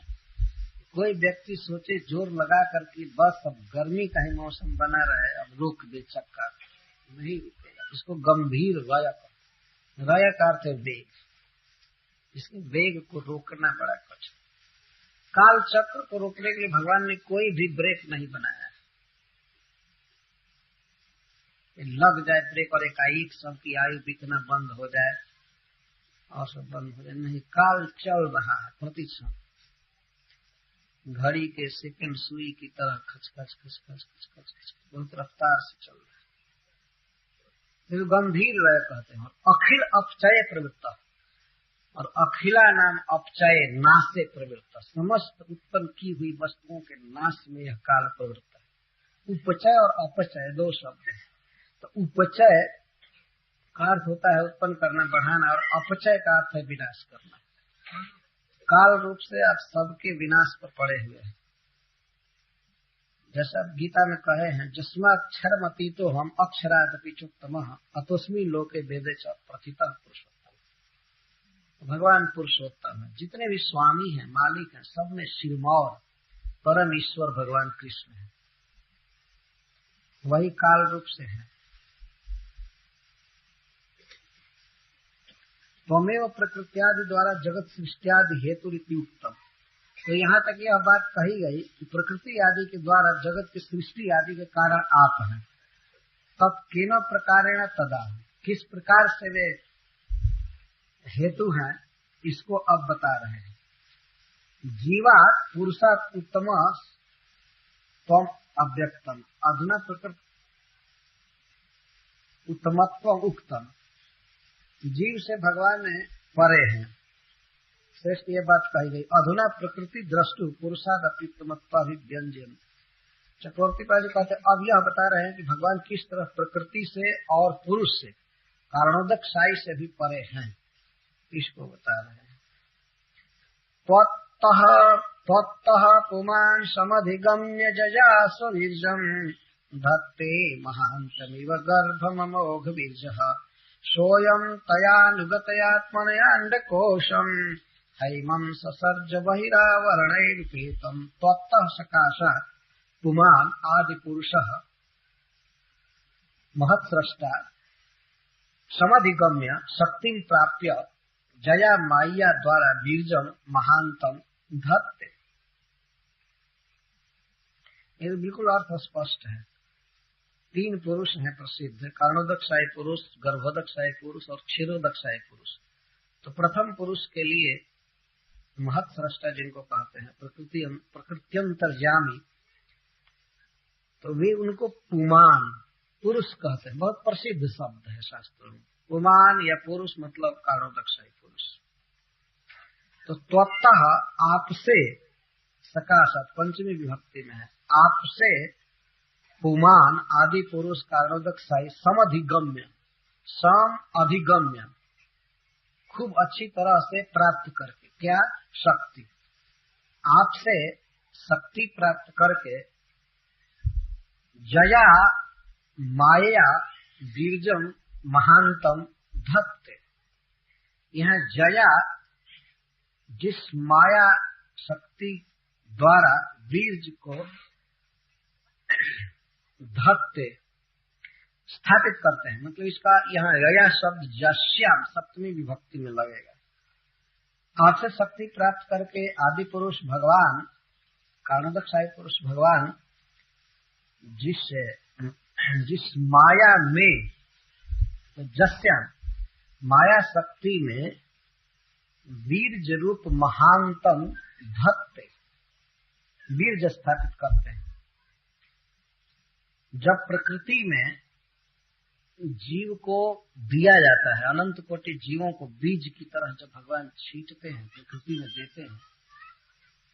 कोई व्यक्ति सोचे जोर लगा करके बस अब गर्मी का ही मौसम बना रहे, अब रोक दे चक्का, नहीं रुकेगा। इसको गंभीर रय का अर्थ है वेग, इसके वेग को रोकना बड़ा कठिन। काल चक्र को रोकने के लिए भगवान ने कोई भी ब्रेक नहीं बनाया, लग जाए ब्रेक और एकाएक सबकी आयु बीतना बंद हो जाए और सब बंद हो जाए, नहीं। काल चल रहा है प्रतिक्षण, घड़ी के सेकंड सुई की तरह खचखच खचखच खचखच खच बहुत रफ्तार से चल रहा है। फिर गंभीर रय कहते हैं। अखिल अपचय प्रवृत्त, और अखिला नाम अपचय, नाश से प्रवृत्त, समस्त उत्पन्न की हुई वस्तुओं के नाश में यह काल प्रवृत्त है। उपचय और अपचय 2 शब्द है। तो उपचय का अर्थ होता है उत्पन्न करना, बढ़ाना, और अपचय का अर्थ है विनाश करना। काल रूप से आप सबके विनाश पर पड़े हुए हैं। जैसा गीता में कहे हैं, जस्माक्षरमती तो हम अक्षरादपि चोत्तमः अतोस्मि लोके वेदे च प्रथितः पुरुषोत्तम। भगवान पुरुषोत्तम है। जितने भी स्वामी हैं, मालिक हैं, सब में सिरमौर परम ईश्वर भगवान कृष्ण है, वही काल रूप से है। त्वमेव प्रकृत्यादि द्वारा जगत सृष्टियादि हेतु रीति उत्तम। तो यहाँ तक यह बात कही गई कि प्रकृति आदि के द्वारा जगत की सृष्टि आदि के कारण आप हैं। तब केन प्रकारेण तदा, किस प्रकार से वे हेतु हैं, इसको अब बता रहे हैं। जीवात् पुरुषात् उत्तम त्वम अव्यक्तम, अधुना प्रकृति उत्तमत्व उक्तम। जीव से भगवान ने परे हैं, श्रेष्ठ ये बात कही गई। अधुना प्रकृति दृष्टु पुरुषाद अप्युत्तमत्वाभिव्यंजन। चक्रवर्ती पाद जी कहते अब यह बता रहे हैं कि भगवान किस तरह प्रकृति से और पुरुष से, कारणोदक साई से भी परे हैं, इसको बता रहे हैं। त्वत्तः पुमान् समधिगम्य जया स्ववीर्यम् धत्ते महान्तमिव गर्भममोघ वीर्यः सोऽयं तयानुगतयात्मनयाण्डकोशम् हैमं ससर्ज बहिरावरणैरुपेतम्। त्वत्तः सकाशात् पुमान् आदिपुरुषः महत्स्रष्टा समधिगम्य शक्तिं प्राप्य जया माया द्वारा वीर्यम् महान्तम धत्ते। ये बिल्कुल अर्थ स्पष्ट है। 3 पुरुष हैं प्रसिद्ध, कारणोदकशाही पुरुष, गर्भोदकशाही पुरुष और क्षीरोदकशाही पुरुष। तो प्रथम पुरुष के लिए महत्स्रष्टा जिनको कहते हैं, प्रकृत्यंतर्यामी, तो वे उनको पुमान पुरुष कहते हैं। बहुत प्रसिद्ध शब्द है शास्त्रों में, पुमान या पुरुष मतलब कारणोदकशाही पुरुष। तो त्वत्तः आपसे, सकाशात पंचमी विभक्ति में है, आपसे पुमान आदि पुरुष कारणोदकशाही समधिगम्य, सम अधिगम्य, खूब अच्छी तरह से प्राप्त करके, क्या शक्ति, आपसे शक्ति प्राप्त करके जया माया वीर्यम महांतम धत्ते, यहाँ जया जिस माया शक्ति द्वारा बीज को धत्ते स्थापित करते हैं, मतलब इसका यहाँ यया शब्द जश्याम सप्तमी विभक्ति में लगेगा। आपसे शक्ति प्राप्त करके आदि पुरुष भगवान, कारणोदकशाही पुरुष भगवान जिस माया में, तो जस्याम माया शक्ति में वीर्य रूप महानतम धत्ते वीर्य स्थापित करते हैं। जब प्रकृति में जीव को दिया जाता है, अनंत कोटि जीवों को बीज की तरह जब भगवान छींटते हैं, प्रकृति में देते हैं,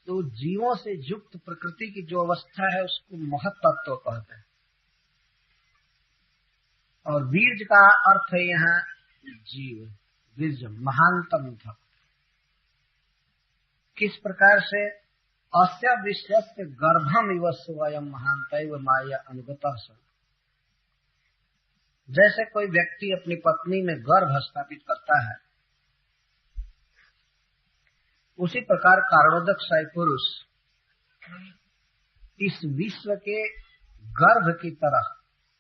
तो जीवों से युक्त प्रकृति की जो अवस्था है उसको महत्तत्व कहते हैं। और वीर्ज का अर्थ है यहाँ जीव, वीर्ज महानतम धत्ते। किस प्रकार से अस्य विश्वस्य गर्भम इव स्वयं महानतैव माया अनुगतः स। जैसे कोई व्यक्ति अपनी पत्नी में गर्भ स्थापित करता है, उसी प्रकार कारणोदकशाही पुरुष इस विश्व के गर्भ की तरह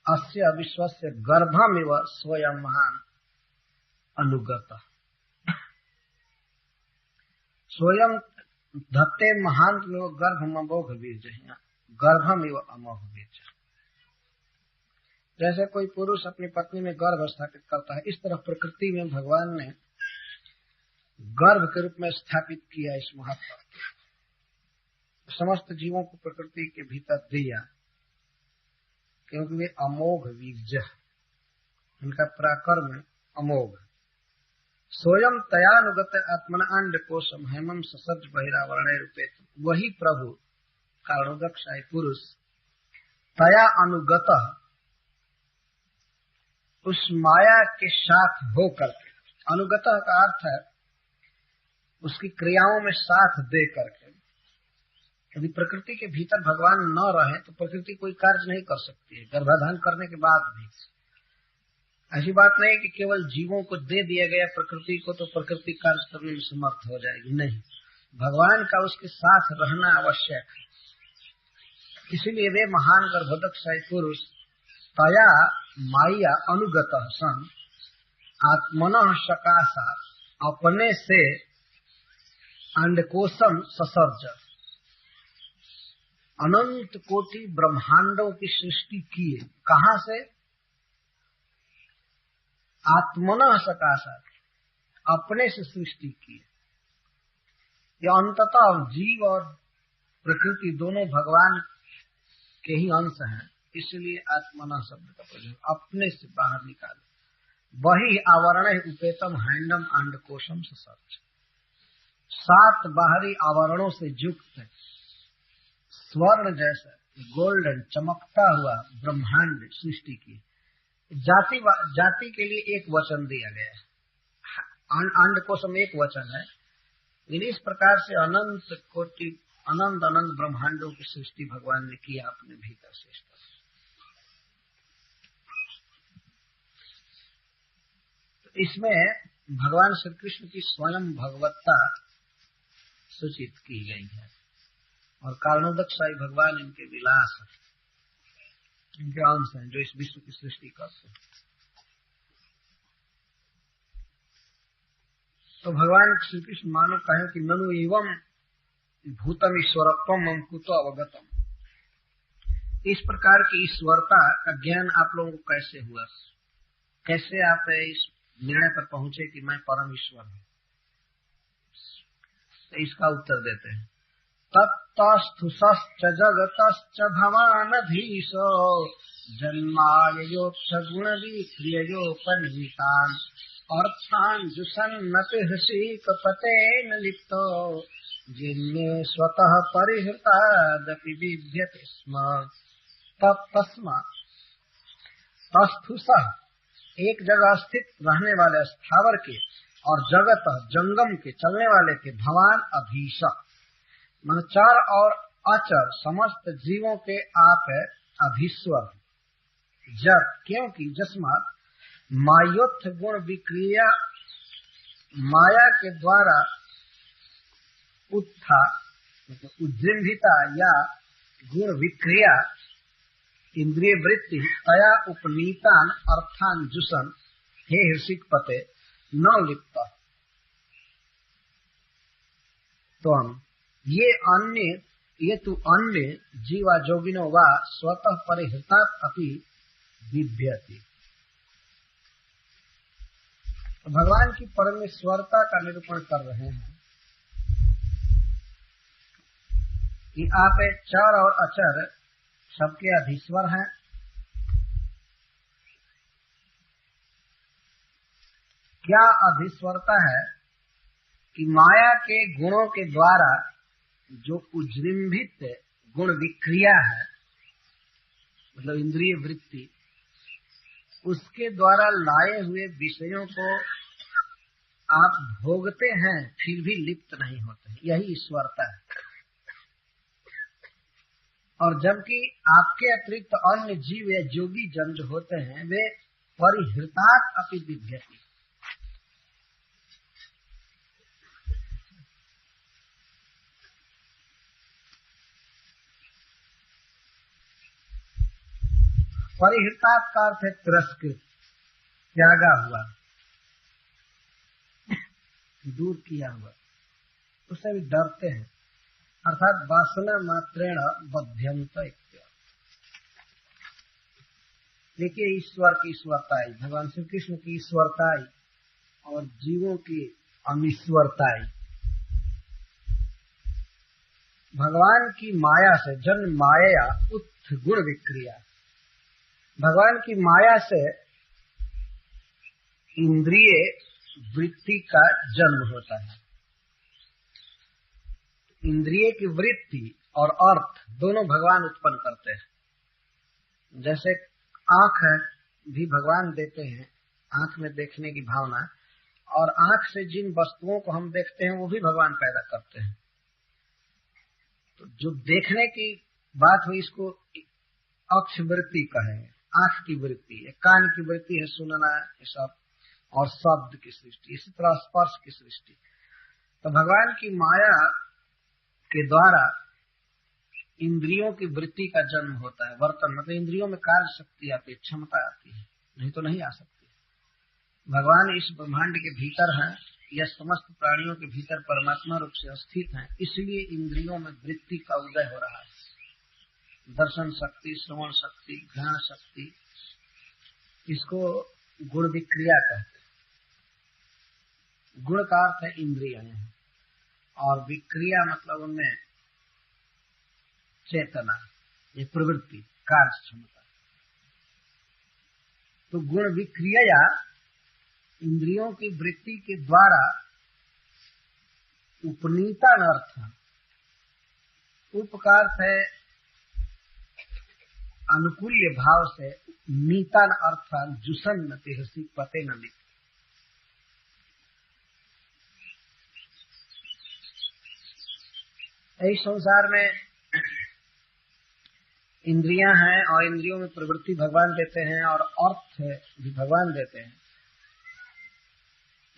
अस्य विश्वस्य गर्भम इव स्वयं महान अनुगतः स्वयं धत्ते महान में वो गर्भ अमोघ बीज है, गर्भम एवं अमोघ बीज। जैसे कोई पुरुष अपनी पत्नी में गर्भ स्थापित करता है, इस तरह प्रकृति में भगवान ने गर्भ के रूप में स्थापित किया इस महत्व। समस्त जीवों को प्रकृति के भीतर दिया, क्योंकि वे अमोघ बीज, उनका पराक्रम अमोघ। स्वयं तयानुगत आत्मन अंड कोशम हेमम ससज बहिरावरण रूपे, वही प्रभु कारणोदकशाही पुरुष तया अनुगत उस माया के साथ होकर के, अनुगत का अर्थ है उसकी क्रियाओं में साथ दे करके। यदि प्रकृति के भीतर भगवान न रहे तो प्रकृति कोई कार्य नहीं कर सकती है, गर्भाधान करने के बाद भी। ऐसी बात नहीं कि केवल जीवों को दे दिया गया प्रकृति को तो प्रकृति कार्य करने में समर्थ हो जाएगी, नहीं, भगवान का उसके साथ रहना आवश्यक है। इसीलिए वे महान गर्भोदकशाही पुरुष तया माया अनुगत सन आत्मनः सकाशा अपने से अंडकोशम ससर्ज अनंत कोटि ब्रह्मांडों की सृष्टि किए। कहाँ से? आत्मनः सकाशा, अपने से सृष्टि की। यह अंततः जीव और प्रकृति दोनों भगवान के ही अंश हैं, इसलिए आत्मनः शब्द का प्रयोग, अपने से बाहर निकाले। वही आवरण उपेतम हैंडम अंडकोशम ससर्ज, 7 बाहरी आवरणों से युक्त स्वर्ण जैसा गोल्डन चमकता हुआ ब्रह्मांड सृष्टि की। जाति के लिए एक वचन दिया गया है, अंडकोशम एक वचन है, लेकिन इस प्रकार से अनंत कोटि अनंत ब्रह्मांडों की सृष्टि भगवान ने किया अपने भीतर से। तो इसमें भगवान श्री कृष्ण की स्वयं भगवत्ता सूचित की गई है, और कारणोदकशाही भगवान इनके विलास है, इनके अंश हैं जो इस विश्व की सृष्टि करते हैं। तो भगवान श्री कृष्ण मानो कहें कि ननु एवं भूतम ईश्वरत्वम मम कुतो अवगतम, इस प्रकार की ईश्वरता का ज्ञान आप लोगों को कैसे हुआ, कैसे आप इस निर्णय पर पहुंचे कि मैं परम ईश्वर हूं। तो इसका उत्तर देते हैं, तत्तस्थुषश्च जगतश्च भवानधीशो जन्माययोक्ष गुणविक्रियोपनीतान् अर्थान् जुषन्नपि हृषीकपतेन लिप्तो जिन्मे स्वतः परिहृतादपि विद्यते स्म। तस्मात् तस्थुषः एक जगह स्थित रहने वाले स्थावर के और जगत जंगम के चलने वाले के भवान अधीश, मन चर और अचर समस्त जीवों के आप अधीश्वर। जब क्योंकि जस्मात् मायोत्थ गुण विक्रिया माया के द्वारा उत्था मतलब उज्जृंभिता या गुण विक्रिया इंद्रिय वृत्ति तया उपनीतान अर्थान जुसन हे हृषिक पते न लिप्त। तो हम ये तो अन्य जीवा जोगिनो वा स्वतः परिहृतात् अपि बिभ्यति। भगवान की परमेश्वरता का निरूपण कर रहे हैं कि आप चर और अचर सबके अधीश्वर हैं। क्या अधीश्वरता है कि माया के गुणों के द्वारा जो उज्जृंभित गुण विक्रिया है मतलब इंद्रिय वृत्ति, उसके द्वारा लाए हुए विषयों को आप भोगते हैं फिर भी लिप्त नहीं होते, यही ईश्वरता है। और जबकि आपके अतिरिक्त अन्य जीव या जोगी जन जो होते हैं वे परिहृतात् अपि बिभ्यति, परिहृतात् का अर्थ है तिरस्कृत, त्यागा हुआ, दूर किया हुआ, उससे भी डरते हैं। अर्थात वासना मात्रेण बध्यंत। देखिए ईश्वर की ईश्वरताई, भगवान श्री कृष्ण की ईश्वरताई और जीवों की अनिश्वरताई। भगवान की माया से जन्म माया उत्थ गुण विक्रिया, भगवान की माया से इंद्रिय वृत्ति का जन्म होता है। इंद्रिय की वृत्ति और अर्थ दोनों भगवान उत्पन्न करते हैं। जैसे आंख है भी भगवान देते हैं, आंख में देखने की भावना, और आंख से जिन वस्तुओं को हम देखते हैं वो भी भगवान पैदा करते हैं। तो जो देखने की बात हुई इसको अक्ष वृत्ति कहेंगे, आंख की वृत्ति है। कान की वृत्ति है सुनना, ये सब, और शब्द की सृष्टि, इसी तरह स्पर्श की सृष्टि। तो भगवान की माया के द्वारा इंद्रियों की वृत्ति का जन्म होता है। वर्तन मतलब इंद्रियों में कार्य शक्ति आती है, क्षमता आती है, नहीं तो नहीं आ सकती। भगवान इस ब्रह्मांड के भीतर हैं या समस्त प्राणियों के भीतर परमात्मा रूप से स्थित हैं, इसलिए इंद्रियों में वृत्ति का उदय हो रहा है। दर्शन शक्ति, श्रवण शक्ति, घ्राण शक्ति, इसको गुण विक्रिया कहते हैं। गुण का अर्थ है इंद्रियां और विक्रिया मतलब उनमें चेतना, ये प्रवृत्ति, कार्य क्षमता। तो गुण विक्रिया इंद्रियों की वृत्ति के द्वारा उपनीता अर्थ, उपकार है अनुकूल्य भाव से, नीता अर्थ जुसन न तिहसी पते न लिख। इस संसार में इंद्रियां हैं और इंद्रियों में प्रवृत्ति भगवान देते हैं और अर्थ भी भगवान देते हैं।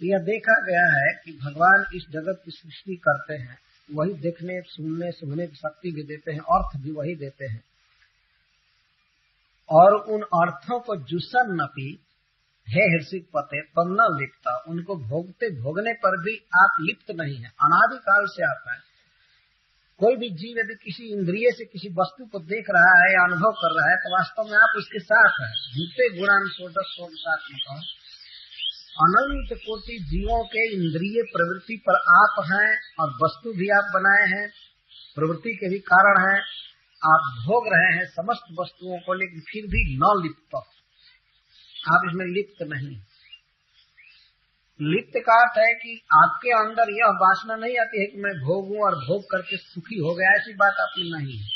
तो यह देखा गया है कि भगवान इस जगत की सृष्टि करते हैं, वही देखने, सुनने, सुनने की शक्ति भी देते हैं, अर्थ भी वही देते हैं। और उन अर्थों को जुसन नपी हे हृषिक पते तन्न लिप्त, उनको भोगते भोगने पर भी आप लिप्त नहीं है, अनादिकाल से आप हैं। कोई भी जीव यदि किसी इंद्रिय से किसी वस्तु को देख रहा है या अनुभव कर रहा है तो वास्तव में आप उसके साथ हैं। भूते गुणांशोदसात्मक, अनंत कोटि जीवों के इंद्रिय प्रवृत्ति पर आप हैं और वस्तु भी आप बनाए हैं, प्रवृत्ति के भी कारण हैं, आप भोग रहे हैं समस्त वस्तुओं को, लेकिन फिर भी न लिप्त, आप इसमें लिप्त नहीं। लिप्त का अर्थ है कि आपके अंदर यह वासना नहीं आती है कि मैं भोगूं और भोग करके सुखी हो गया, ऐसी बात आप में नहीं है।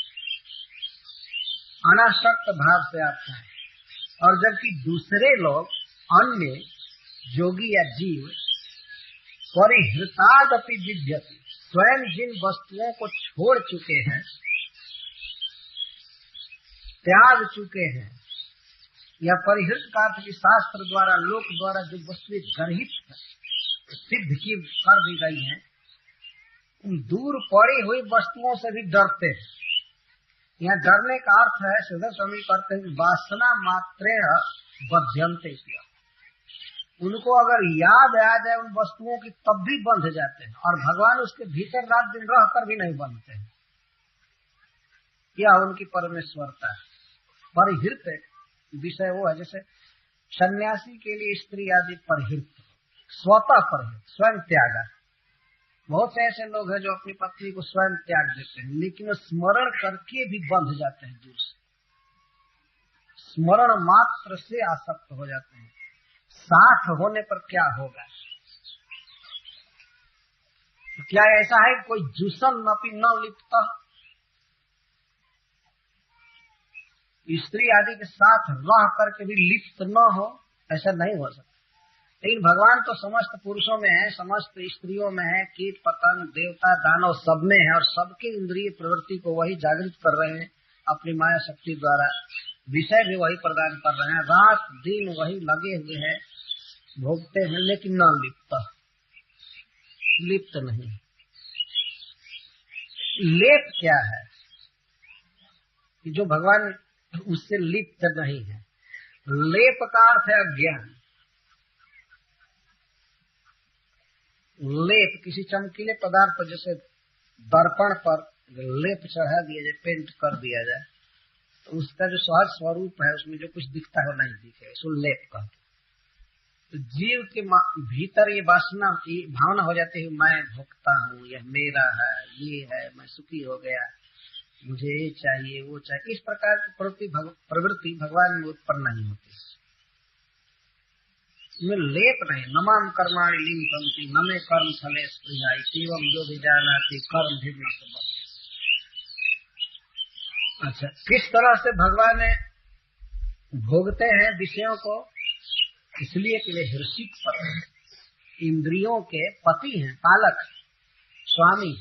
अनासक्त भाव से आप हैं। और जबकि दूसरे लोग, अन्य जोगी या जीव, परिहृतादपि विद्यति, स्वयं जिन वस्तुओं को छोड़ चुके हैं, त्याग चुके हैं, या परिहृत का अर्थ शास्त्र द्वारा, लोक द्वारा जो वस्तुएं गर्हित है सिद्ध की कर दी गई हैं, उन दूर पड़ी हुई वस्तुओं से भी डरते हैं। यहाँ डरने का अर्थ है, श्रीधर स्वामी कहते हैं, वासना मात्रेण बध्यन्ते। उनको अगर याद आ जाए उन वस्तुओं की तब भी बंध जाते हैं, और भगवान उसके भीतर रात दिन रह कर भी नहीं बंधते हैं। यह उनकी परमेश्वरता है। परिहृत विषय वो है, जैसे सन्यासी के लिए स्त्री आदि परिहृत, स्वतः परिहृत, स्वयं त्यागा। बहुत से ऐसे लोग हैं जो अपनी पत्नी को स्वयं त्याग देते हैं, लेकिन वो स्मरण करके भी बंध जाते हैं दूर से, स्मरण मात्र से आसक्त हो जाते हैं। साथ होने पर क्या होगा? तो क्या ऐसा है कोई जुसन अपनी न लिप्त, स्त्री आदि के साथ रह करके भी लिप्त न हो? ऐसा नहीं हो सकता। लेकिन भगवान तो समस्त पुरुषों में है, समस्त स्त्रियों में है, कीट पतंग देवता दानव सब में है, और सबके इंद्रिय प्रवृत्ति को वही जागृत कर रहे हैं अपनी माया शक्ति द्वारा। विषय भी वही प्रदान कर रहे हैं, रात दिन वही लगे हुए हैं, भोगते हैं, लेकिन न लिप्त नहीं। लेप क्या है? कि जो भगवान उससे लिप्त नहीं है। लेप का अर्थ है अज्ञान। लेप किसी चमकीले पदार्थ पर, जैसे दर्पण पर लेप चढ़ा दिया जाए, पेंट कर दिया जाए, तो उसका जो सहज स्वरूप है उसमें जो कुछ दिखता है नहीं दिखे, इसको लेप कहते। तो जीव के भीतर ये वासना की भावना हो जाती है, मैं भोगता हूँ, यह मेरा है, ये है, मैं सुखी हो गया, मुझे ये चाहिए वो चाहिए। इस प्रकार की प्रवृत्ति भगवान में उत्पन्न नहीं होती। में लेप नहीं। नमाम कर्माणि लिंपन्ति न मे कर्म फले स्पृहा एवं जो विजानाति कर्म भिन्न सबब। अच्छा, किस तरह से भगवान भोगते हैं विषयों को? इसलिए कि वे हर्षित पर इंद्रियों के पति हैं, पालक, स्वामी।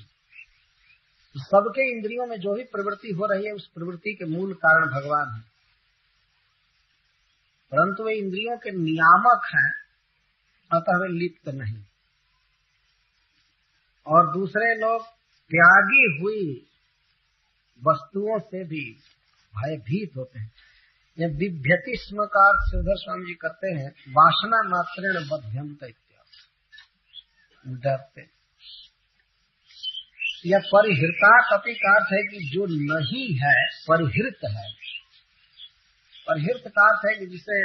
सबके इंद्रियों में जो भी प्रवृत्ति हो रही है उस प्रवृत्ति के मूल कारण भगवान है, परंतु वे इंद्रियों के नियामक हैं, अतः वे लिप्त नहीं। और दूसरे लोग त्यागी हुई वस्तुओं से भी भयभीत होते हैं। यह बिभ्यति स्म का अर्थ श्रीधर स्वामी जी करते हैं, वासना मात्रेण बध्यन्ते, डरते। यह परिहृता कपि का अर्थ है कि जो नहीं है परिहृत है। परिहृत का अर्थ है कि जिसे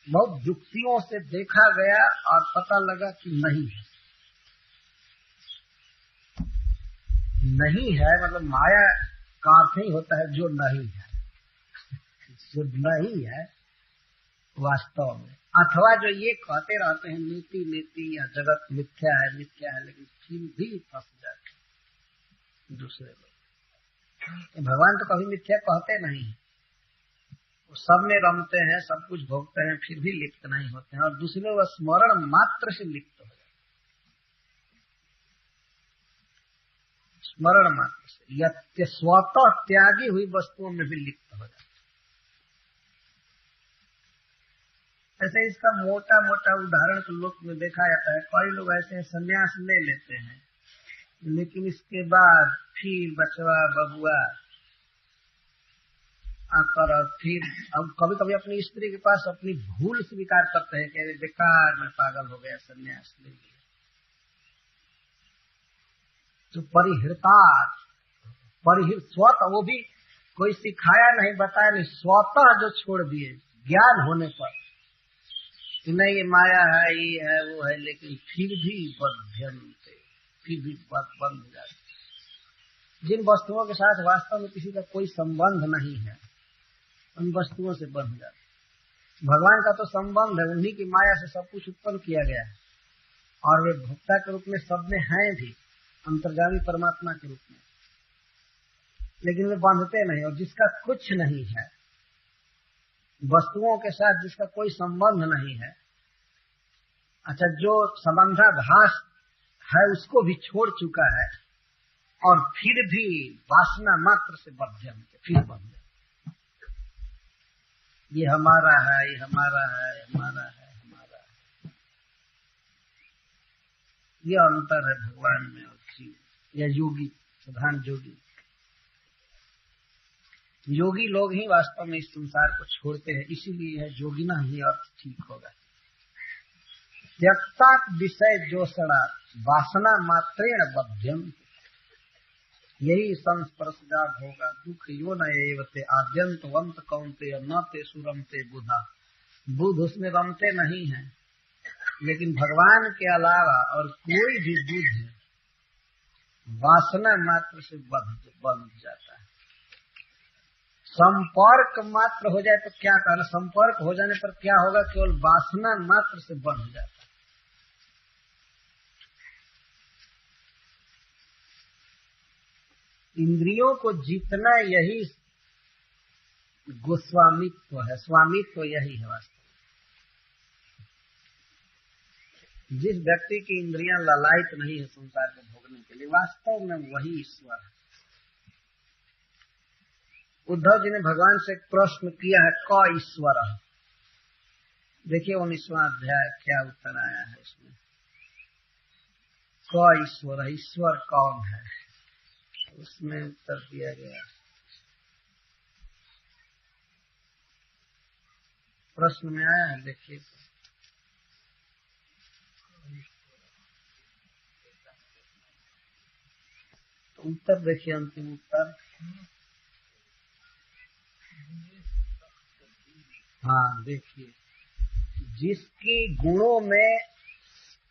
बहुत युक्तियों से देखा गया और पता लगा कि नहीं है। नहीं है मतलब माया का अर्थ ही होता है जो नहीं है, जो नहीं है वास्तव में। अथवा जो ये कहते रहते हैं नीति नीति या जगत मिथ्या है मिथ्या है, लेकिन फिर भी फंस जाते हैं दूसरे लोग। भगवान तो कभी मिथ्या कहते नहीं, वो सब में रमते हैं, सब कुछ भोगते हैं, फिर भी लिप्त नहीं होते हैं, और दूसरे लोग स्मरण मात्र से लिप्त हो जाते हैं, स्मरण मात्र से, या स्वतः त्यागी हुई वस्तुओं में भी लिप्त हो जाते हैं। ऐसे इसका मोटा मोटा उदाहरण तो लोक में देखा जाता है। कई लोग ऐसे संन्यास ले लेते हैं, लेकिन इसके बाद फिर बचवा बबुआ आकर फिर अब कभी कभी अपनी स्त्री के पास अपनी भूल स्वीकार करते हैं कि बेकार में पागल हो गया, संन्यास ले लिया। तो परिहृत स्वतः, वो भी कोई सिखाया नहीं बताया नहीं, स्वतः जो छोड़ दिए ज्ञान होने पर कि नहीं ये माया है ये है वो है, लेकिन फिर भी बध्यन्ते, फिर भी बंध जाते। जिन वस्तुओं के साथ वास्तव में किसी का कोई संबंध नहीं है उन वस्तुओं से बंध जाते। भगवान का तो संबंध है, उन्हीं की माया से सब कुछ उत्पन्न किया गया है, और वे भोक्ता के रूप में सब में हैं भी, अंतर्यामी परमात्मा के रूप में, लेकिन वे बांधते नहीं। और जिसका कुछ नहीं है, वस्तुओं के साथ जिसका कोई संबंध नहीं है, अच्छा जो संबंधाभास है उसको भी छोड़ चुका है, और फिर भी वासना मात्र से बध्यम, फिर बंध, ये हमारा है, ये हमारा है, हमारा है, हमारा है। ये अंतर है भगवान में और जीव या योगी, प्रधान योगी। योगी लोग ही वास्तव में इस संसार को छोड़ते हैं, इसीलिए है योगिना ही अर्थ ठीक होगा। त्यक्तात् विषय जोषणा वासना मात्रेण बध्यम, यही संस्पर्शजा होगा दुख यो न एवते आद्यंतवंत कौन्तेय न ते सुरमते बुधा। बुध उसमें रमते नहीं है, लेकिन भगवान के अलावा और कोई भी बुध वासना मात्र से बंध जाता है। संपर्क मात्र हो जाए तो क्या कहना, संपर्क हो जाने पर क्या होगा, केवल वासना मात्र से बंध जाता है। इंद्रियों को जीतना यही गोस्वामित्व है, स्वामित्व यही है वास्तव। जिस व्यक्ति की इंद्रियां ललायित नहीं है संसार को भोगने के लिए, वास्तव में वही ईश्वर है। उद्धव जी ने भगवान से एक प्रश्न किया है, क ईश्वर। देखिए 19वां अध्याय क्या उत्तर आया है इसमें। क ईश्वर, ईश्वर कौन है, उसमें उत्तर दिया गया। प्रश्न में आया है, देखिए तो उत्तर देखिए, अंतिम उत्तर। हाँ देखिए, जिसकी गुणों में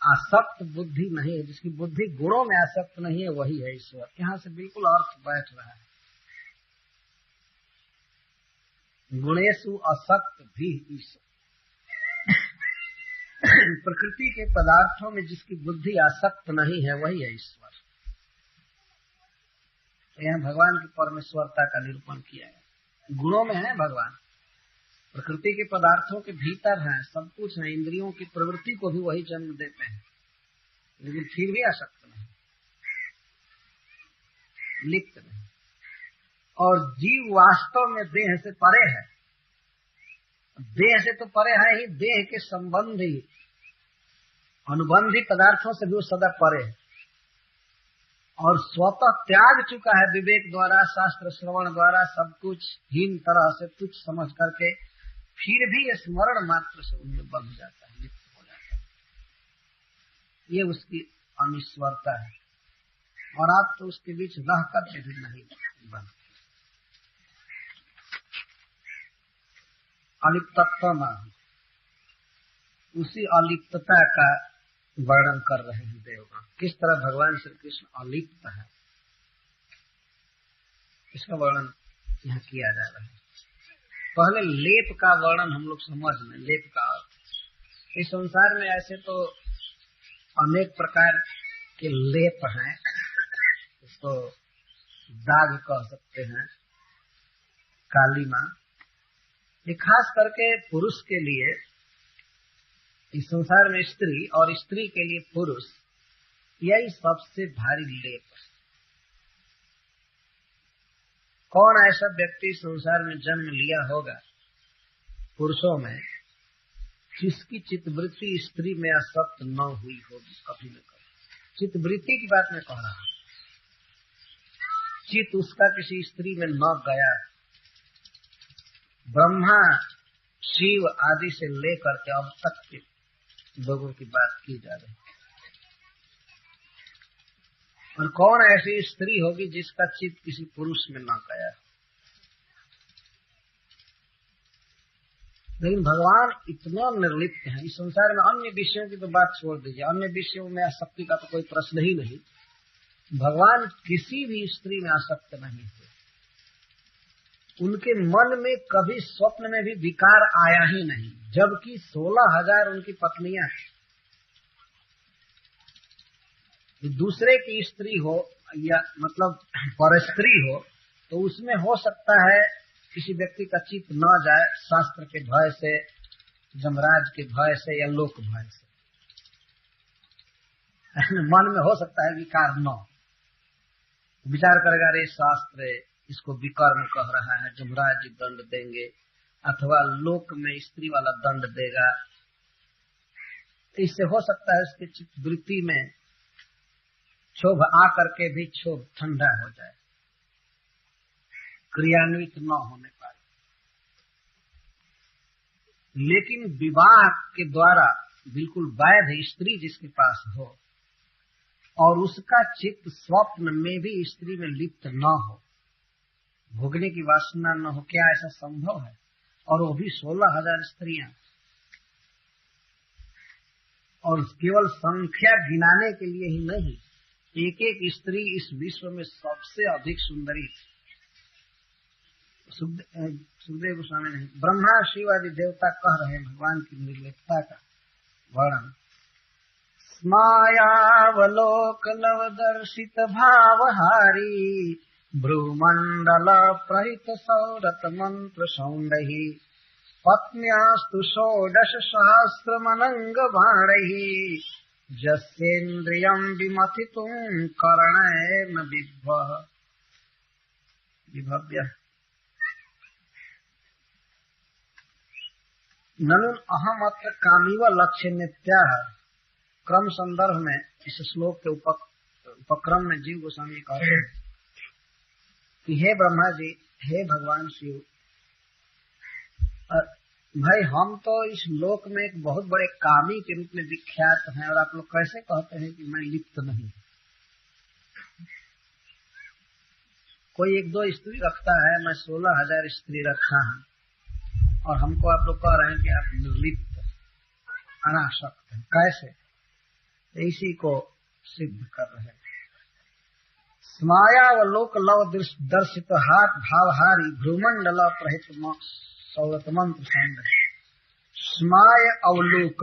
आसक्त बुद्धि नहीं है, जिसकी बुद्धि गुणों में आसक्त नहीं है, वही है ईश्वर। यहाँ से बिल्कुल अर्थ बैठ रहा है। गुणेषु असक्त भी ईश्वर। प्रकृति के पदार्थों में जिसकी बुद्धि आसक्त नहीं है, वही है ईश्वर। यहाँ भगवान की परमेश्वरता का निरूपण किया है। गुणों में है भगवान, प्रकृति के पदार्थों के भीतर है, सब कुछ है। इंद्रियों की प्रवृत्ति को भी वही जन्म देते हैं, लेकिन फिर भी आसक्त नहीं, लिप्त नहीं। और जीव वास्तव में देह से परे है। देह से तो परे है ही, देह के संबंधी अनुबंधी पदार्थों से भी वो सदा परे है और स्वतः त्याग चुका है विवेक द्वारा, शास्त्र श्रवण द्वारा, सब कुछ हीन तरह से तुच्छ समझ करके, फिर भी स्मरण मात्र से उनमें बंध जाता है, लिप्त हो जाता है। ये उसकी अनिश्वरता है। और आप तो उसके बीच रह करके भी नहीं बन। अलिप्तत्व में उसी अलिप्तता का वर्णन कर रहे हैं देवगण। किस तरह भगवान श्री कृष्ण अलिप्त है, इसका वर्णन यहाँ किया जा रहा है। पहले लेप का वर्णन हम लोग समझ लें। लेप का अर्थ, इस संसार में ऐसे तो अनेक प्रकार के लेप हैं, इसको दाग कह सकते हैं, कालीमा। ये खास करके पुरुष के लिए, इस संसार में स्त्री और स्त्री के लिए पुरुष, यही सबसे भारी लेप है। कौन ऐसा व्यक्ति संसार में जन्म लिया होगा पुरुषों में, जिसकी चित्तवृत्ति स्त्री में आसक्त न हुई होगी, कभी न कभी। चित्तवृत्ति की बात मैं कह रहा हूं, चित्त उसका किसी स्त्री में न गया। ब्रह्मा, शिव आदि से लेकर के अब तक के लोगों की बात की जा रही है। और कौन ऐसी स्त्री होगी जिसका चित्त किसी पुरुष में न गया। लेकिन भगवान इतना निर्लिप्त है। इस संसार में अन्य विषयों की तो बात छोड़ दीजिए, अन्य विषयों में आसक्ति का तो कोई प्रश्न ही नहीं। भगवान किसी भी स्त्री में आसक्त नहीं थे। उनके मन में कभी स्वप्न में भी विकार आया ही नहीं, जबकि 16,000 उनकी पत्नियां हैं। दूसरे की स्त्री हो या मतलब परस्त्री हो, तो उसमें हो सकता है किसी व्यक्ति का चित्त न जाए, शास्त्र के भय से, जमराज के भय से या लोक भय से। मन में हो सकता है विकार न, विचार करेगा, अरे शास्त्र इसको विकर्म कह रहा है, जमराज जी दंड देंगे, अथवा लोक में स्त्री वाला दंड देगा। इससे हो सकता है उसके चित्तवृत्ति में क्षोभ आकर के भी क्षोभ ठंडा हो जाए, क्रियान्वित न होने पाए। लेकिन विवाह के द्वारा बिल्कुल वैध स्त्री जिसके पास हो और उसका चित्त स्वप्न में भी स्त्री में लिप्त न हो, भोगने की वासना न हो, क्या ऐसा संभव है? और वो भी 16,000 स्त्रियां, और केवल संख्या गिनाने के लिए ही नहीं, एक एक स्त्री इस विश्व में सबसे अधिक सुंदरी थी। सुखदेव गोस्वामी ने, ब्रह्मा शिव आदि देवता कह रहे हैं भगवान की निर्लिप्तता का वर्णन। स्मायावलोक नवदर्शित भावहारी भ्रूमंडल प्रहित सौरत मंत्र सौंदही पत्न्यास्तु 16 सहस्रमनंग बाणैः जस्येन्द्रियं विमथितुं करणेन विभव्य। ननु अहम अत्र कामीव लक्ष्य नित्याः। क्रम संदर्भ में इस श्लोक के उपक्रम में जीव गोस्वामी कहते हैं कि हे ब्रह्मा जी, हे भगवान शिव, भाई हम तो इस लोक में एक बहुत बड़े कामी के रूप में विख्यात हैं, और आप लोग कैसे कहते हैं कि मैं लिप्त नहीं? कोई एक दो स्त्री रखता है, मैं 16,000 स्त्री रखा हूं, और हमको आप लोग कह रहे हैं कि आप निर्लिप्त अनासक्त हैं। कैसे? इसी को सिद्ध कर रहे हैं। स्मायावलोक लव दर्शित हाथ भावहारी भ्रूमंडल प्रहित सौरत मंत्र सौंदर्य। स्माय अवलोक